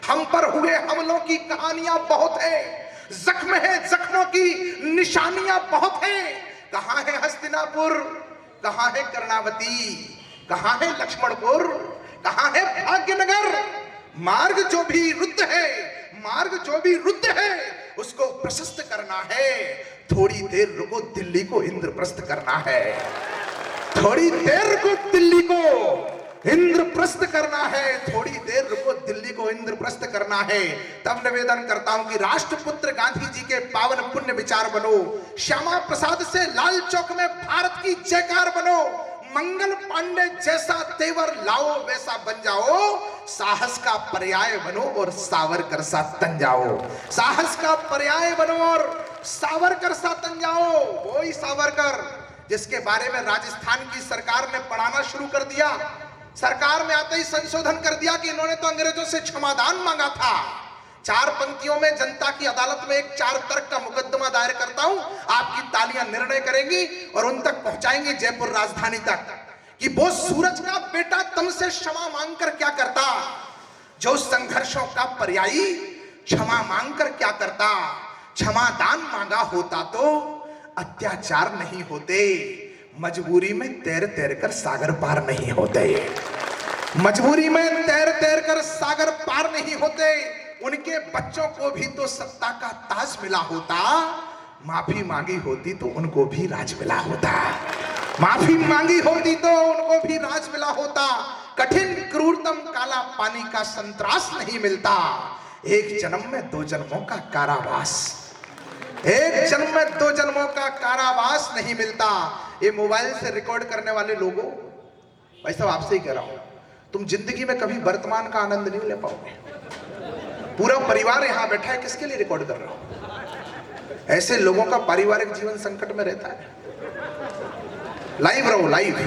हम पर हुए हमलों की कहानियां बहुत है, जख्म है जख्मों की निशानियां बहुत है। कहां है हस्तिनापुर, कहां है कर्णावती, कहां है लक्ष्मणपुर, कहां है भाग्यनगर। मार्ग जो भी रुद्ध है उसको प्रशस्त करना है। थोड़ी देर रुको, दिल्ली को इंद्रप्रस्थ करना है। थोड़ी देर रुको, दिल्ली को इंद्रप्रस्थ करना है। थोड़ी देर रुको, दिल्ली को इंद्रप्रस्थ करना है। तब निवेदन करता हूं कि राष्ट्रपुत्र गांधी जी के पावन पुण्य विचार बनो, श्यामा प्रसाद से लाल चौक में भारत की जयकार बनो, मंगल पांडे जैसा तेवर लाओ वैसा बन जाओ, साहस का पर्याय बनो और सावरकर सा तन जाओ। साहस का पर्याय बनो और सावरकर सा तन जाओ। वही सावरकर जिसके बारे में राजस्थान की सरकार ने पढ़ाना शुरू कर दिया। सरकार में आते ही संशोधन कर दिया कि इन्होंने तो अंग्रेजों से क्षमादान मांगा था। 4 पंक्तियों में जनता की अदालत में एक 4 तर्क का मुकदमा दायर करता हूं, आपकी तालियां निर्णय करेंगी और उन तक पहुंचाएंगी जयपुर राजधानी तक, कि वो सूरज का बेटा तुमसे क्षमा मांगकर क्या करता, जो संघर्षों का पर्यायी क्षमा मांगकर क्या करता। क्षमादान मांगा होता तो अत्याचार नहीं होते, मजबूरी में तैर तैर कर सागर पार नहीं होते, मजबूरी में तैर तैर कर सागर पार नहीं होते। उनके बच्चों को भी तो सत्ता का ताज मिला होता, माफी मांगी होती तो उनको भी राज मिला होता, माफी मांगी होती तो उनको भी राज मिला होता। कठिन क्रूरतम काला पानी का संत्रास नहीं मिलता, एक जन्म में 2 जन्मों का कारावास, एक जन्म में 2 जन्मों का कारावास नहीं मिलता। ये मोबाइल से रिकॉर्ड करने वाले लोगों, भाई साहब आपसे ही कह रहा हूं, तुम जिंदगी में कभी वर्तमान का आनंद नहीं ले पाओगे। पूरा परिवार यहां बैठा है, किसके लिए रिकॉर्ड कर रहा हूं? ऐसे लोगों का पारिवारिक जीवन संकट में रहता है। लाइव रहो, लाइव।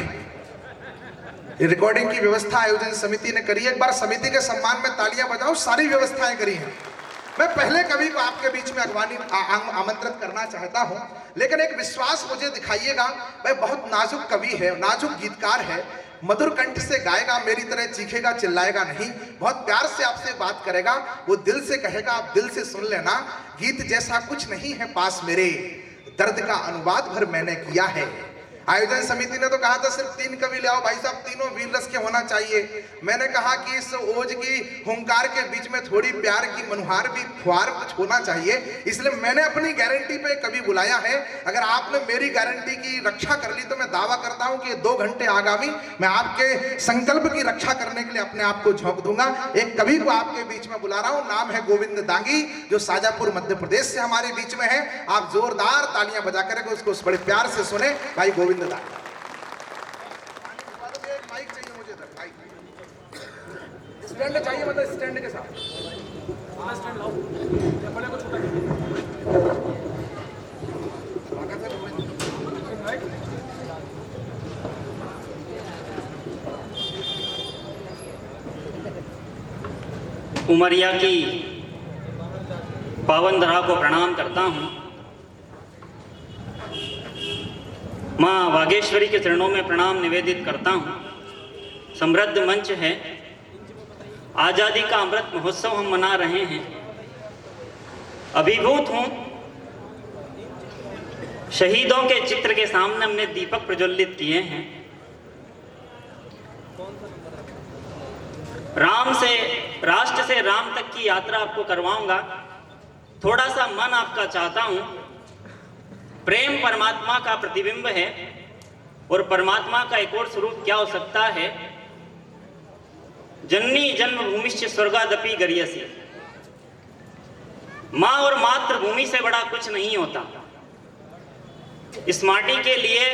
ये रिकॉर्डिंग की व्यवस्था आयोजन समिति ने करी है। एक बार समिति के सम्मान में तालियां बजाओ, सारी व्यवस्थाएं करी हैं। मैं पहले कवि को आपके बीच में अगवानी आमंत्रित करना चाहता हूं, लेकिन एक विश्वास मुझे दिखाइएगा। वह बहुत नाजुक कवि है, नाजुक गीतकार है, मधुर कंठ से गाएगा, मेरी तरह चीखेगा चिल्लाएगा नहीं, बहुत प्यार से आपसे बात करेगा, वो दिल से कहेगा, आप दिल से सुन लेना। गीत जैसा कुछ नहीं है पास मेरे, दर्द का अनुवाद भर मैंने किया है। आयोजन समिति ने तो कहा था सिर्फ 3 कवि ले आओ, भाई साहब तीनों वीर रस के होना चाहिए। मैंने कहा कि इस ओज की हुंकार के बीच में थोड़ी प्यार की मनुहार भी फुहार कुछ होना चाहिए, इसलिए मैंने अपनी गारंटी पे कवि बुलाया है। अगर आपने मेरी गारंटी की रक्षा कर ली तो मैं दावा करता हूं कि 2 घंटे आगामी मैं आपके संकल्प की रक्षा करने के लिए अपने आप को झोंक दूंगा। एक कवि को आपके बीच में बुला रहा हूं, नाम है गोविंद दांगी, जो शाजापुर मध्य प्रदेश से हमारे बीच में है। आप जोरदार तालियां बजा करके उसको बड़े प्यार से सुने। भाई गोविंद माइक चाहिए मुझे, स्टैंड चाहिए, मतलब स्टैंड के साथ स्टैंड लाओ। बड़े को छोटा उमरिया की पावन धरा को प्रणाम करता हूँ। माँ वागेश्वरी के चरणों में प्रणाम निवेदित करता हूँ। समृद्ध मंच है, आज़ादी का अमृत महोत्सव हम मना रहे हैं। अभिभूत हूँ, शहीदों के चित्र के सामने हमने दीपक प्रज्वलित किए हैं। राम से राष्ट्र से राम तक की यात्रा आपको करवाऊंगा। थोड़ा सा मन आपका चाहता हूं। प्रेम परमात्मा का प्रतिबिंब है और परमात्मा का एक और स्वरूप क्या हो सकता है? जननी जन्मभूमिश्च स्वर्गादपि गरीयसी। मां और मातृभूमि से बड़ा कुछ नहीं होता। इस माटी के लिए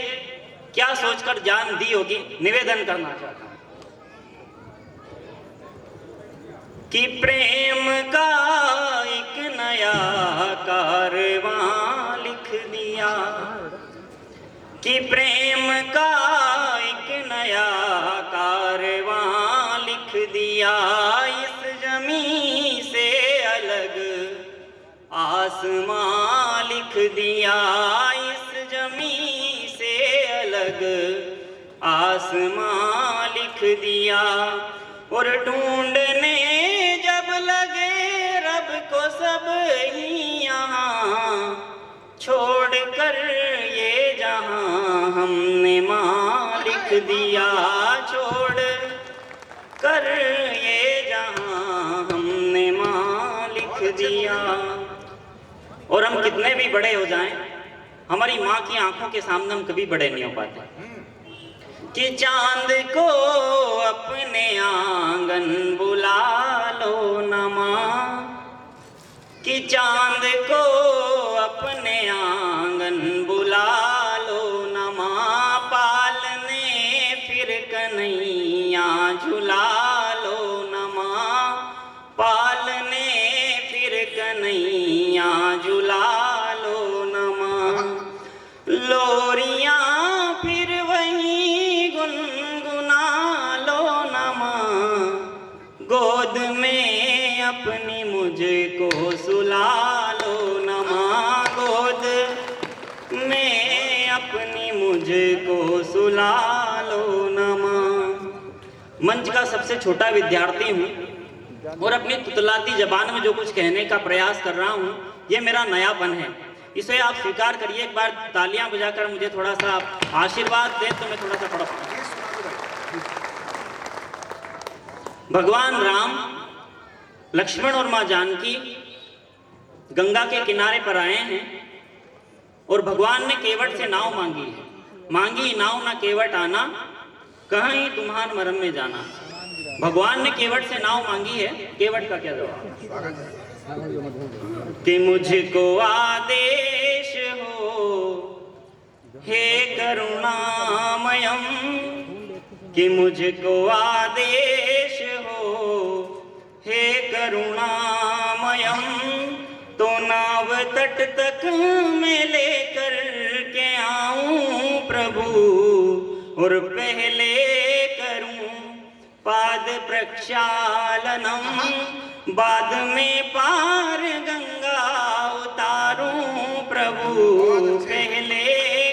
क्या सोचकर जान दी होगी, निवेदन करना चाहता हूं कि प्रेम का एक नया कारवां लिख दिया, कि प्रेम का एक नया कारवां लिख दिया। इस जमीन से अलग आसमां लिख दिया, इस जमीन से अलग आसमां लिख दिया। और ढूंढने जब लगे रब को सब ही यहाँ, छोड़ कर ये जहाँ हमने माँ लिख दिया, छोड़ कर ये जहाँ हमने माँ लिख दिया। और हम कितने भी बड़े हो जाएं, हमारी माँ की आंखों के सामने हम कभी बड़े नहीं हो पाते। कि चांद को अपने आंगन बुला लो न माँ, कि चांद को अपने आंगन बुला लो न माँ। पालने फिर कन्हैया झुला लो न माँ, पालने फिर कन्हैया झुला लो न माँ। लोरियां फिर वही गुनगुना लो न माँ, गोद में अपनी मुझको सुला लो न माँ, गोद में अपनी मुझको सुला लो न माँ। मंच का सबसे छोटा विद्यार्थी हूँ और अपनी तुतलाती जबान में जो कुछ कहने का प्रयास कर रहा हूँ, ये मेरा नयापन है। इसे आप स्वीकार करिए। एक बार तालियां बजाकर मुझे थोड़ा सा आशीर्वाद दें तो मैं थोड़ा सा पढ़ पाऊं। भगवान राम, लक्ष्मण और मां जानकी गंगा के किनारे पर आए हैं और भगवान ने केवट से नाव मांगी है। मांगी नाव ना केवट आना, कहीं तुम्हार मरम में जाना। भगवान ने केवट से नाव मांगी है, केवट का क्या जवाब? कि मुझको आदेश हो हे करुणामयम, कि मुझको आदेश हो हे करुणामयम। तो नाव तट तक मैं लेकर के आऊं प्रभु, और पहले करूं पाद प्रक्षालनम, बाद में पार गंगा उतारूं प्रभु। पहले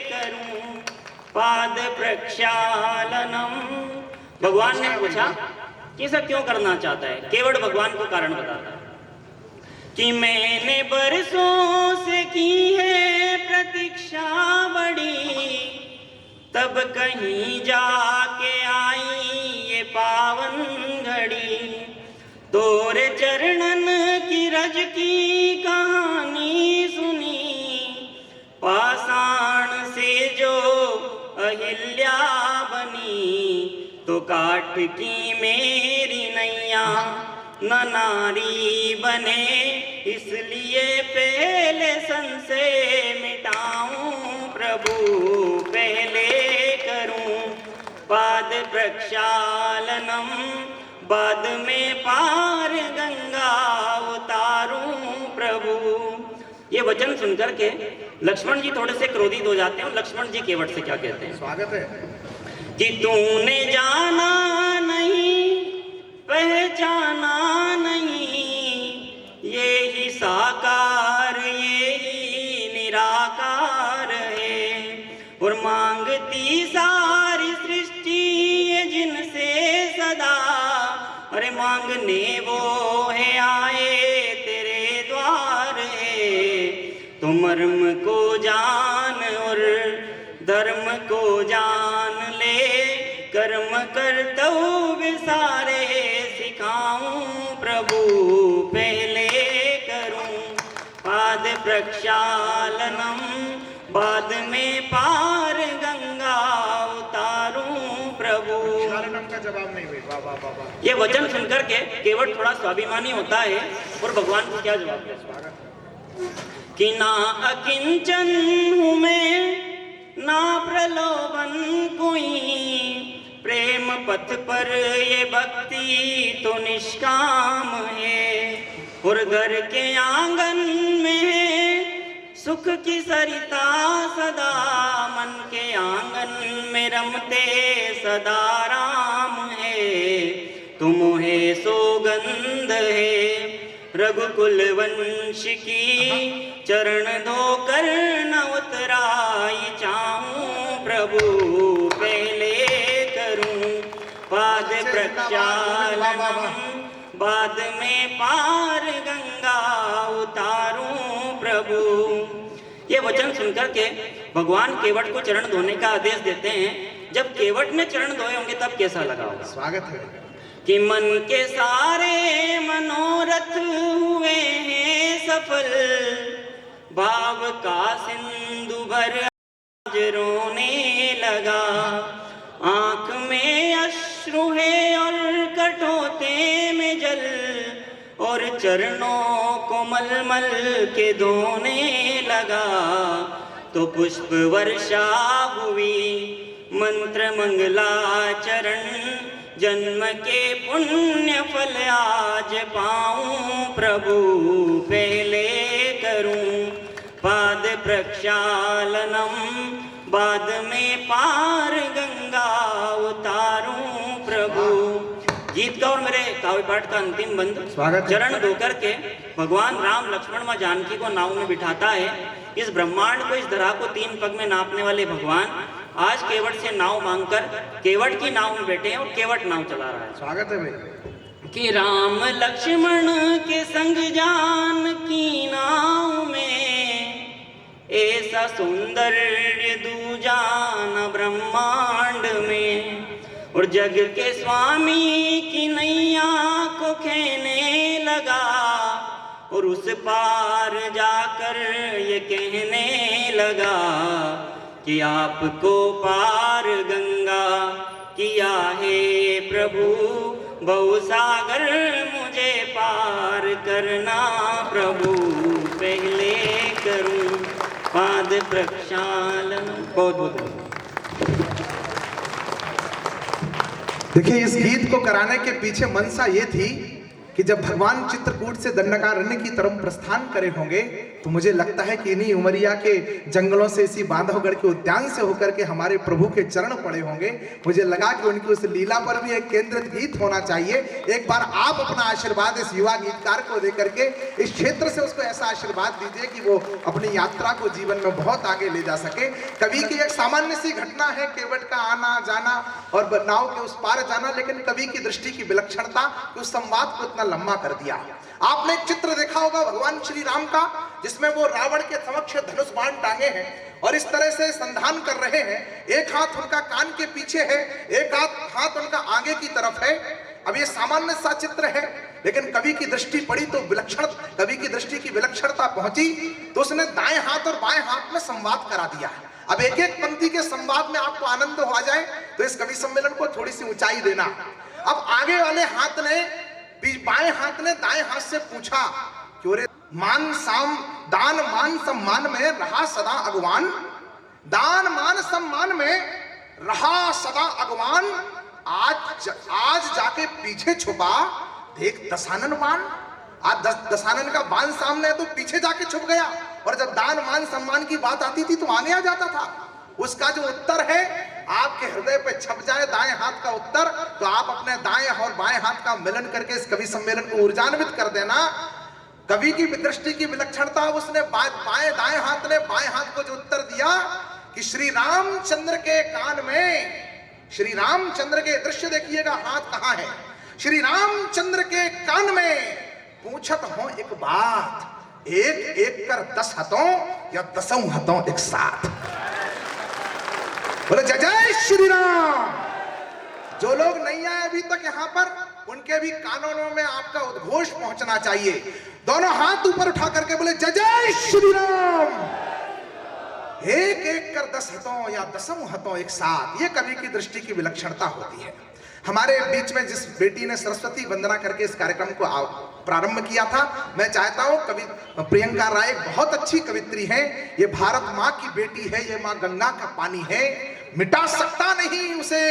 करूं पाद प्रक्षालनम। भगवान ने पूछा कि ऐसा क्यों करना चाहता है? केवट भगवान को कारण बताता है कि मैंने बरसों से की है प्रतीक्षा बड़ी, तब कहीं जाके आई ये पावन घड़ी। तोरे चरणन की रज की कहानी सुनी, पाषाण से जो अहिल्या बनी, तो काठ की मेरी नैया न नारी बने। इसलिए पहले संशय मिटाऊं प्रभु, पहले करूं पाद प्रक्षालनम, बाद में पार गंगा उतारूं प्रभु। ये वचन सुनकर के लक्ष्मण जी थोड़े से क्रोधित हो जाते हैं। लक्ष्मण जी केवट से क्या कहते हैं? स्वागत है। कि तूने जाना नहीं, पहचाना नहीं, ये ही साकार वो है आए तेरे द्वार तो मर्म को जान और धर्म को जान ले, कर्म कर्तव्य सारे सिखाऊं प्रभु पहले करूं, पाद प्रक्षालनम बाद में पार गंगा उतारूं प्रभु। का जवाब नहीं हुई। वाह वाह वाह वाह। ये वचन सुनकर के केवट थोड़ा स्वाभिमानी होता है और भगवान को क्या जवाब देता कि ना अकिंचन हूं मैं ना प्रलोभन कोई, प्रेम पथ पर ये भक्ति तो निष्काम है, और घर के आंगन में सुख की सरिता सदा, मन के आंगन में रमते सदा राम है, तुम है सौगंध है रघुकुल वंश की, चरण धोकर न उतराई चाहूं प्रभु पहले करूं, पाद प्रक्षालनम बाद में पार गंगा उतारूं प्रभु। ये वचन सुनकर के भगवान केवट को चरण धोने का आदेश देते हैं। जब केवट ने चरण धोए होंगे तब कैसा लगा होगा? स्वागत है कि मन के सारे मनोरथ हुए हैं सफल, भाव का सिंधु भर आज रोने लगा, आंख में अश्रु है और कटोते में जल, और चरणों को मलमल के धोने लगा, तो पुष्प वर्षा हुई मंत्र मंगलाचरण, जन्म के पुण्य फल आज पाऊं प्रभु पहले करूं, पाद प्रक्षालनम बाद में पार गंगा उतारूं प्रभु। गीत का और मेरे काव्य पाठ का अंतिम बंद चरण धोकर के भगवान राम लक्ष्मण व जानकी को नाव में बिठाता है। इस ब्रह्मांड को, इस धरा को 3 पग में नापने वाले भगवान आज केवट से नाव मांगकर केवट की नाव में बैठे हैं और केवट नाव चला रहा है। स्वागत है भाई। कि राम लक्ष्मण के संग जान की नाव में, ऐसा सौंदर्य दूजा न ब्रह्मांड में, और जग के स्वामी की नैया को खेने लगा, और उस पार जाकर ये कहने लगा कि आपको पार गंगा किया है प्रभु, बहुसागर मुझे पार करना प्रभु पहले करूं, पाद प्रक्षालन। बहुत बहुत देखिए, इस गीत को कराने के पीछे मनसा ये थी कि जब भगवान चित्रकूट से दंडकारण्य की तरफ प्रस्थान करे होंगे तो मुझे लगता है कि इन्हीं उमरिया के जंगलों से, इसी बांधवगढ़ के उद्यान से होकर के हमारे प्रभु के चरण पड़े होंगे। मुझे लगा कि उनकी उस लीला पर भी एक केंद्रित गीत होना चाहिए। एक बार आप अपना आशीर्वाद इस युवा गीतकार को देकर के इस क्षेत्र से उसको ऐसा आशीर्वाद दीजिए कि वो अपनी यात्रा को जीवन में बहुत आगे ले जा सके। कवि की एक सामान्य सी घटना है केवट का आना जाना और नाव के उस पार जाना, लेकिन कवि की दृष्टि की विलक्षणता उस संवाद को इतना लंबा कर दिया। आपने एक चित्र देखा होगा भगवान श्री राम का, जिसमें वो रावण के समक्ष धनुष बाण टांगे हैं और इस तरह से संधान कर रहे हैं। एक हाथ उनका कान के पीछे है, एक हाथ उनका आगे की तरफ है। अब ये सामान्य सा चित्र है, लेकिन कवि की दृष्टि पड़ी तो कवि की दृष्टि की विलक्षणता पहुंची तो उसने दाएं हाथ और बाएं हाथ में संवाद करा दिया। अब एक एक पंक्ति के संवाद में आपको आनंद हो जाए तो इस कवि सम्मेलन को थोड़ी सी ऊंचाई देना। अब आगे वाले हाथ ने, बाएं हाथ ने दाएं हाथ से पूछा, क्यों रे दान मान सम्मान में रहा सदा अगवान, दान मान सम्मान में रहा सदा अगवान, आज जाके पीछे छुपा देख दशानन बाण। आज दशानन का बाण सामने है तो पीछे जाके छुप गया, और जब दान मान सम्मान की बात आती थी तो आगे आ जाता था। उसका जो उत्तर है आपके हृदय पे छप जाए दाएं हाथ का उत्तर, तो आप अपने दाएं और बाएं हाथ का मिलन करके इस कवि सम्मेलन को ऊर्जान्वित कर देना। कवि की दृष्टि की विलक्षणता, उसने दाएं हाथ ने बाएं हाथ को जो उत्तर दिया कि श्री रामचंद्र के कान में, श्री रामचंद्र के दृश्य देखिएगा हाथ कहां है, श्री रामचंद्र के कान में पूछत हो एक बात, एक एक कर 10 हाथों या 10 हाथों एक साथ। बोले जय जय श्री राम। जो लोग नहीं आए अभी तक यहाँ पर, उनके भी कानों में आपका उद्घोष पहुंचना चाहिए। दोनों हाथ ऊपर उठा करके बोले जय जय श्री राम। एक एक कर 10 हाथों या 10 हाथों एक साथ, ये कवि की दृष्टि की विलक्षणता होती है। हमारे बीच में जिस बेटी ने सरस्वती वंदना करके इस कार्यक्रम को प्रारंभ किया था, मैं चाहता हूं, कवि प्रियंका राय बहुत अच्छी कवित्री हैं। ये भारत माँ की बेटी है, ये माँ गंगा का पानी है, मिटा सकता नहीं उसे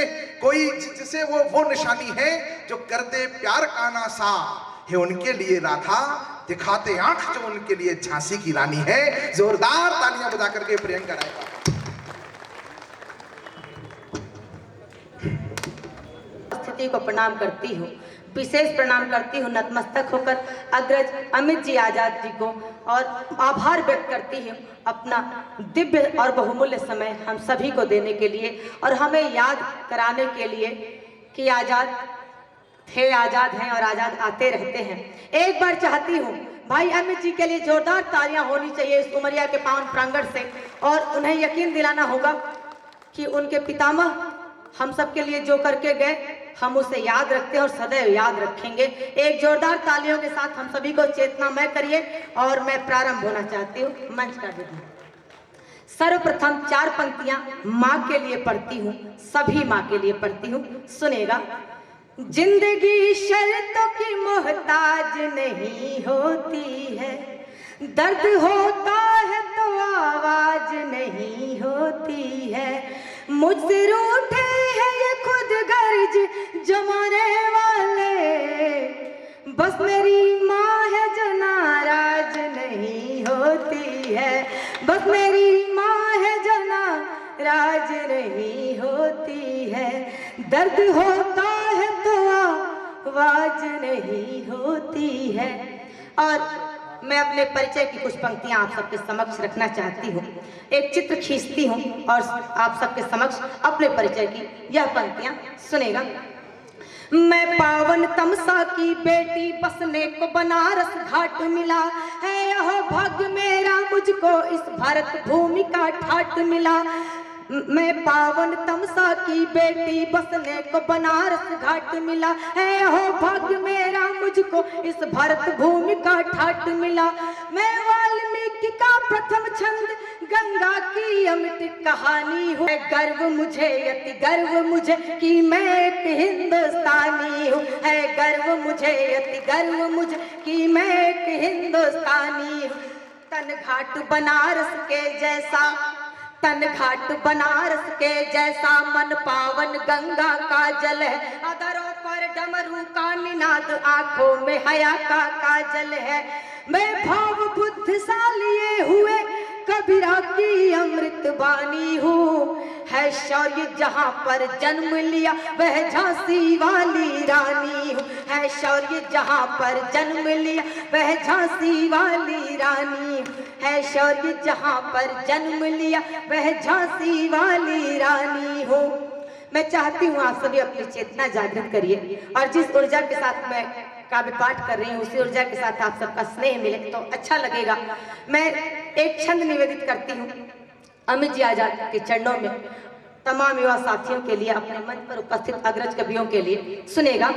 कोई, जिसे वो निशानी है जो कर दे प्यार का नासा है उनके लिए राधा, दिखाते आंख जो उनके लिए झांसी की रानी है। जोरदार तालियां बजा करके प्रियंका राय का स्थिति को प्रणाम करती हूँ, विशेष प्रणाम करती हूँ नतमस्तक होकर अग्रज अमित जी आजाद जी को, और आभार व्यक्त करती हूँ अपना दिव्य और बहुमूल्य समय हम सभी को देने के लिए, और हमें याद कराने के लिए कि आजाद थे, आजाद हैं और आजाद आते रहते हैं। एक बार चाहती हूँ भाई अमित जी के लिए जोरदार तालियां होनी चाहिए इस उमरिया के पावन प्रांगण से, और उन्हें यकीन दिलाना होगा कि उनके पितामह हम सब के लिए जो करके गए हम उसे याद रखते हैं और सदैव याद रखेंगे। एक जोरदार तालियों के साथ हम सभी को चेतनामय करिए, और मैं प्रारंभ होना चाहती हूँ। मंच का विधान सर्वप्रथम 4 पंक्तियां माँ के लिए पढ़ती हूँ, सभी माँ के लिए पढ़ती हूँ, सुनेगा। जिंदगी शर्तों की मोहताज नहीं होती है, दर्द होता है तो आवाज नहीं होती है, मुझसे रूठे हैं ये खुद गर्ज जमाने वाले, बस मेरी माँ है जो नाराज नहीं होती है, बस मेरी माँ है जो नाराज नहीं होती है, दर्द होता है तो आवाज नहीं होती है। और मैं अपने परिचय की कुछ पंक्तियां आप सबके समक्ष रखना चाहती हूँ। एक चित्र खींचती हूँ और आप सबके समक्ष अपने परिचय की यह पंक्तियां सुनेगा। मैं पावन तमसा की बेटी, बसने को बनारस घाट मिला है, यह भाग्य मेरा मुझको इस भारत भूमि का ठाट मिला। मैं पावन तमसा की बेटी, बसने को बनारस घाट मिला है, हो भाग्य मेरा मुझको इस भारत भूमि का ठाट मिला। मैं वाल्मीकि का प्रथम छंद, गंगा की अमिट कहानी हूँ, गर्व मुझे यति गर्व मुझे कि मैं एक हिंदुस्तानी हूँ, है गर्व मुझे यति गर्व मुझे कि मैं एक हिंदुस्तानी हूँ। तन घाट बनारस के जैसा, तन घाट बनारस के जैसा, मन पावन गंगा का जल है, अधरों पर डमरू का निनाद, आंखों में हया का काजल है। मैं भाव बुद्ध सा लिए हुए कबीरा की अमृत बानी हूँ, है शौर्य जहाँ पर जन्म लिया वह झांसी वाली रानी हूँ, है शौर्य जहाँ पर जन्म लिया वह झांसी वाली रानी, है शौर्य जहाँ पर जन्म लिया वह झांसी वाली रानी हूँ। मैं चाहती हूँ आप सभी अपनी चेतना जागृत करिए, और जिस ऊर्जा के साथ मैं काव्य पाठ कर रही हूँ उसी ऊर्जा के साथ आप सबका स्नेह मिले तो अच्छा लगेगा। मैं एक छंद निवेदित करती हूँ अमित जी आजाद के चरणों में, तमाम युवा साथियों के लिए, अपने मंच पर उपस्थित अग्रज कवियों के लिए, सुनेगा।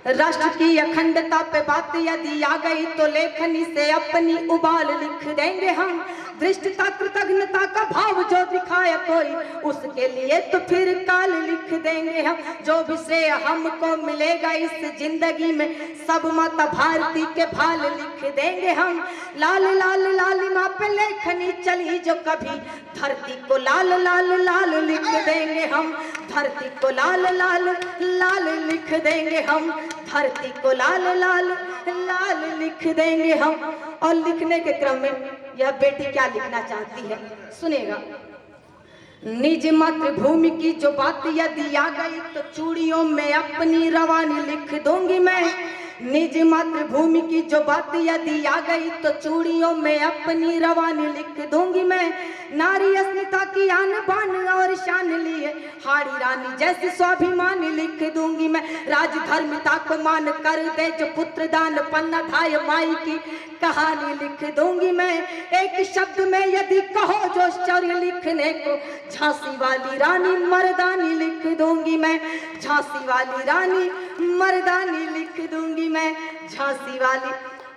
राष्ट्र की अखंडता पे बात यदि आ गई तो लेखनी से अपनी उबाल लिख देंगे हम, धृष्टता कृतज्ञता का भाव जो दिखाया कोई उसके लिए तो फिर काल लिख देंगे हम। जो भी श्रेय हमको मिलेगा इस जिंदगी में सब माता भारती के भाल लिख देंगे हम। लाल लाल लालिमा पे लेखनी चली जो कभी, धरती को लाल लाल लाल लिख देंगे हम, धरती को लाल लाल लाल लिख देंगे हम, धरती को लाल लाल लाल लिख देंगे हम। और लिखने के क्रम में यह बेटी क्या लिखना चाहती है, सुनेगा। निज मातृभूमि की जो बात यदि आ गई तो चूड़ियों में अपनी रवानी लिख दूंगी मैं, निज मातृभूमि की जो बात यदि आ गई तो चूड़ियों में अपनी रवानी लिख दूंगी मैं। नारी अस्मिता की आन बान और शान लिए हाड़ी रानी जैसे स्वाभिमान लिख दूंगी मैं। राजधर्मिता को मान कर दे जो पुत्र दान पन्ना धाय माई की कहानी लिख दूंगी मैं। एक शब्द में यदि कहो जो शौर्य लिखने को झांसी वाली रानी मर्दानी लिख दूंगी मैं। झांसी वाली रानी मर्दानी लिख दूंगी मैं। झांसी वाली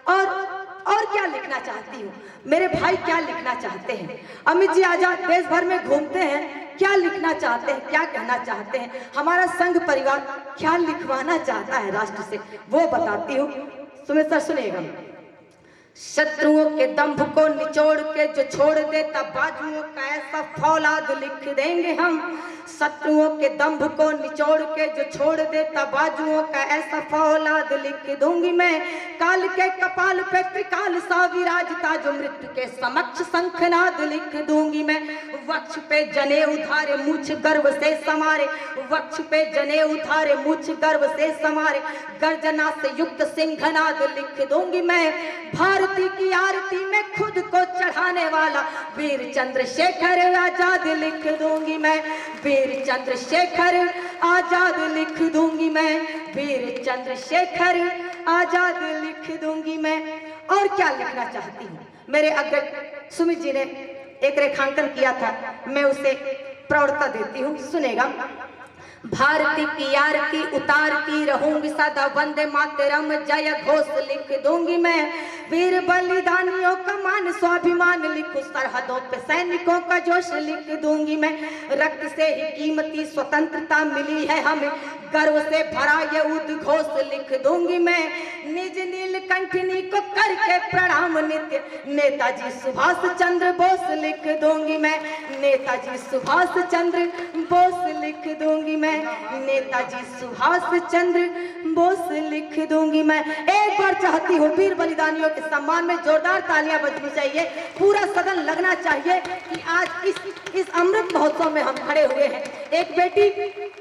और क्या लिखना चाहती हूँ मेरे भाई, क्या लिखना चाहते हैं? अमित जी आजाद देश भर में घूमते हैं, क्या लिखना चाहते हैं, क्या कहना चाहते हैं? हमारा संघ परिवार क्या लिखवाना चाहता है राष्ट्र से, वो बताती हूँ। सुमित सर सुनिएगा। शत्रुओं के दंभ को निचोड़ के जो छोड़ देता बाजुओं का ऐसा फौलाद लिख देंगे हम। शत्रुओं के दंभ को निचोड़ के जो छोड़ देता बाजुओं का ऐसा फौलाद लिख दूंगी मैं। काल के कपाल पे त्रिकाल सा विराजता जो मृत्यु के समक्ष शंखनाद लिख दूंगी मैं। वक्ष पे जने उधारे मुछ गर्व से समारे, वक्ष पे जने उधारे मुछ गर्व से समारे, गर्जना से युक्त सिंहनाद लिख दूंगी मैं। भारती की आरती में खुद को चढ़ाने वाला वीर चंद्रशेखर आजाद लिख दूंगी मैं। वीर चंद्रशेखर आजाद लिख दूंगी मैं। वीर चंद्रशेखर आजाद लिख दूंगी मैं। और क्या लिखना चाहती हूँ मेरे अग्रज सुमित जी ने एक रेखांकन किया था, मैं उसे प्रौढ़ता देती हूँ, सुनेगा। भारती की आरती उतारती रहूंगी सदा, वंदे मातरम जय घोष लिख दूंगी मैं। वीर बलिदानियों का मान स्वाभिमान लिखूं, सरहदों पे सैनिकों का जोश लिख दूंगी मैं। रक्त से ही कीमती स्वतंत्रता मिली है हमें, गर्व से भरा ये उद्घोष लिख दूंगी मैं। निज नीलकंठनी को करके प्रणाम नित्य, नेताजी सुभाष चंद्र बोस लिख दूंगी मैं। नेताजी सुभाष चंद्र बोस लिख दूंगी मैं। नेताजी सुभाष चंद्र बोस लिख दूंगी मैं। एक बार चाहती हूँ वीर बलिदानियों के सम्मान में जोरदार तालियां बजनी चाहिए, पूरा सदन लगना चाहिए कि आज इस अमृत महोत्सव में हम खड़े हुए हैं। एक बेटी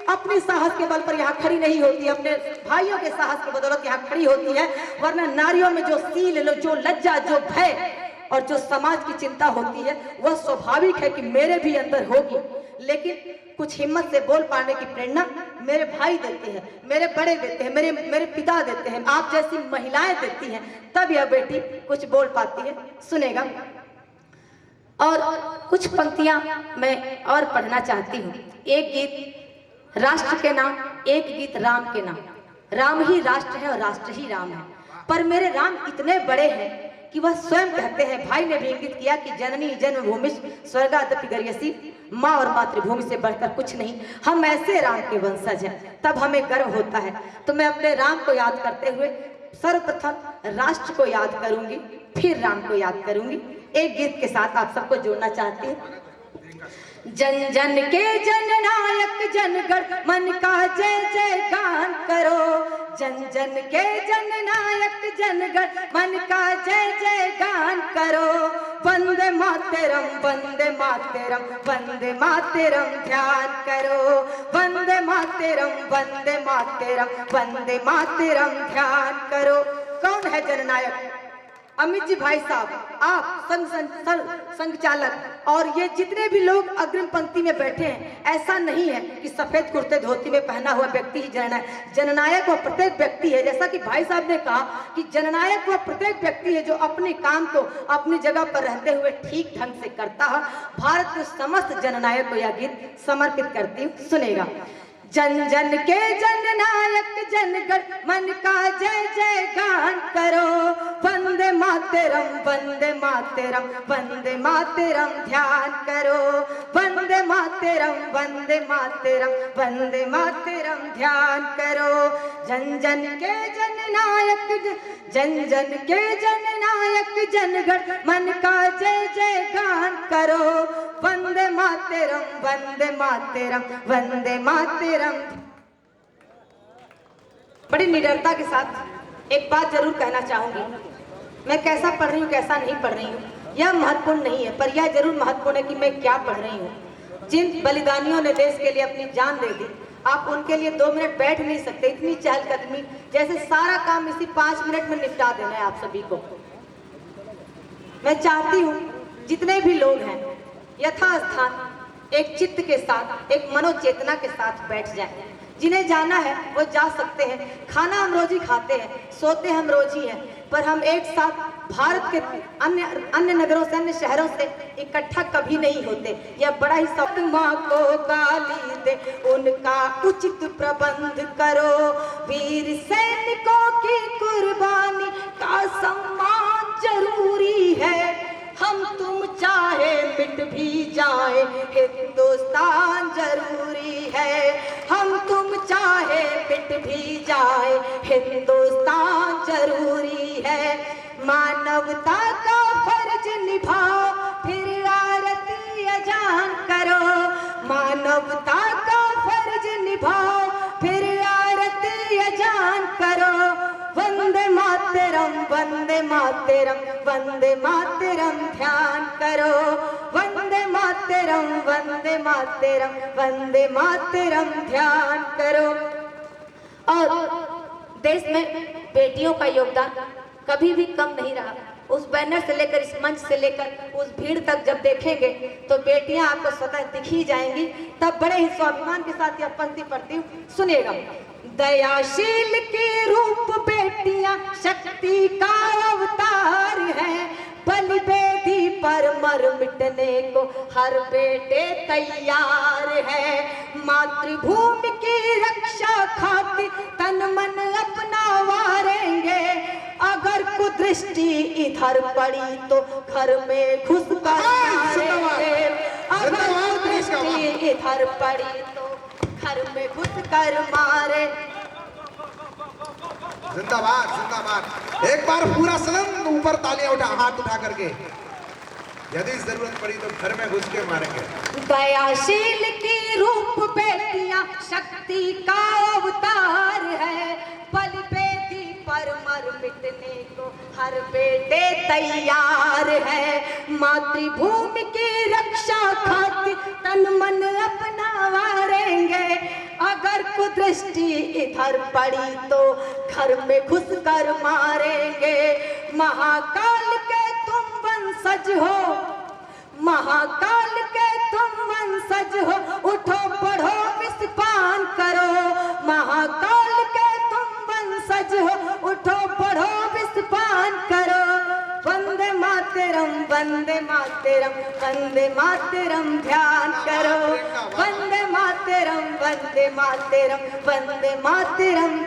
अपने साहस के बल पर यहाँ खड़ी नहीं होती, अपने भाइयों के साहस की बदौलत यहाँ खड़ी होती है, वरना नारियों में जो सील, जो लज्जा, जो भय और जो समाज की चिंता होती है वह स्वाभाविक है कि मेरे भी अंदर होगी। लेकिन कुछ हिम्मत से बोल पाने की प्रेरणा मेरे भाई देते हैं, मेरे बड़े देते हैं, मेरे पिता देते हैं, आप जैसी महिलाएं देती हैं, तब यह बेटी कुछ बोल पाती है। सुनेगा। और कुछ पंक्तियां मैं और पढ़ना चाहती हूँ। एक गीत राष्ट्र के नाम, एक गीत राम के नाम। राम ही राष्ट्र है और राष्ट्र ही राम है, पर मेरे राम इतने बड़े हैं कि वह स्वयं कहते हैं, भाई ने भी इंगित किया कि जननी जन्मभूमि स्वर्गादपि गर्यसी, माँ और मातृभूमि से बढ़कर कुछ नहीं, हम ऐसे राम के वंशज हैं, तब हमें गर्व होता है। तो मैं अपने राम को याद करते हुए सर्वप्रथम राष्ट्र को याद करूंगी, फिर राम को याद करूंगी। एक गीत के साथ आप सबको जोड़ना चाहती हूँ। जन जन के जननायक जनगण मन का जय जय गान करो। जन जन के जननायक जनगण मन का जय जय गान करो। वंदे मातरम वंदे मातरम वंदे मातरम ध्यान करो। वंदे मातरम वंदे मातरम वंदे मातरम ध्यान करो। कौन है जननायक? अमित जी भाई साहब, आप संघ चालक और ये जितने भी लोग अग्रिम पंक्ति में बैठे हैं, ऐसा नहीं है कि सफेद कुर्ते धोती में पहना हुआ व्यक्ति ही जननायक। जननायक वह प्रत्येक व्यक्ति है, जैसा कि भाई साहब ने कहा कि जननायक वह प्रत्येक व्यक्ति है जो अपने काम को अपनी जगह पर रहते हुए ठीक ढंग से करता है। भारत के समस्त जननायक को यह गीत समर्पित करती हूँ, सुनेगा। जन जन के जननायक जनगण मन का जय जय गान करो। वंदे मातरम वंदे मातरम वंदे मातरम ध्यान करो। वंदे मातरम वंदे मातरम वंदे मातरम ध्यान करो। जन जन के जननायक जन जन के जननायक जनगण मन का जय जय गान करो। वंदे मातरम वंदे मातरम वंदे मातरम। बड़ी निडरता के साथ एक बात जरूर कहना चाहूंगी। मैं कैसा पढ़ रही हूँ, कैसा नहीं पढ़ रही हूँ, यह महत्वपूर्ण नहीं है, पर यह जरूर महत्वपूर्ण है कि मैं क्या पढ़ रही हूँ। जिन बलिदानियों ने देश के लिए अपनी जान दे दी, आप उनके लिए 2 मिनट बैठ नहीं सकते, इतनी चहलकदमी, जैसे सारा काम इसी 5 मिनट में निपटा देना है आप सभी को। मैं चाहती हूँ जितने भी लोग हैं यथास्थान एक चित्त के साथ, एक मनोचेतना के साथ बैठ जाएं। जिन्हें जाना है वो जा सकते हैं। खाना हम रोज ही खाते हैं, सोते हम रोज ही हैं, पर हम एक साथ भारत के अन्य नगरों से, अन्य शहरों से इकट्ठा कभी नहीं होते। यह बड़ा ही सब माँ को गाली दे, उनका उचित प्रबंध करो। वीर सैनिकों की कुर्बानी का सम्मान जरूरी है। हम तुम चाहे मिट भी जाए, हिंदुस्तान जरूरी है। हम तुम चाहे मिट भी जाए, हिंदुस्तान जरूरी है। मानवता का फर्ज निभाओ, फिर आरती अजान करो। मानवता का फर्ज निभाओ, फिर आरती अजान करो। वंदे मातरम, वंदे मातरम, वंदे मातरम ध्यान करो। वंदे मातरम, वंदे मातरम, वंदे मातरम ध्यान करो। और देश में बेटियों का योगदान कभी भी कम नहीं रहा। उस बैनर से लेकर, इस मंच से लेकर उस भीड़ तक जब देखेंगे तो बेटियां आपको स्वतः दिख ही जाएंगी। तब बड़े ही स्वाभिमान के साथ यह पंक्ति पढ़ती हूँ, सुनिएगा। दयाशील की रूप बेटियां शक्ति का अवतार है। बलि बेदी पर मर मिटने को हर बेटे तैयार है। मातृभूमि की रक्षा खातिर तन मन अपना वारेंगे। अगर कुदृष्टि इधर पड़ी तो घर में घुस कर मारेंगे। अगर कुदृष्टि इधर पड़ी तो घर में घुस कर मारे। जिंदाबाद जिंदाबाद। एक बार पूरा सदन ऊपर तालियां उठा, हाथ उठा करके। यदि जरूरत पड़ी तो घर में घुस के मारेंगे। दयाशील की रूप बेटियां शक्ति का अवतार है। बलि बेदी पर मर मिटने को हर बेटे तैयार है। मातृभूमि की रक्षा खातिर तन मन अपना वारेंगे। अगर कुदृष्टि इधर पड़ी तो घर में घुस कर मारेंगे। महाकाल के तुम वंशज हो, महाकाल के तुम वंशज हो, उठो बढ़ो विषपान करो। महाकाल के तुम वंशज हो, उठो बढ़ो विषपान करो। वंदे मातरम, वंदे मातरम, वंदे मातरम ध्यान करो। वंदे मातरम, वंदे मातरम, वंदे मातरम।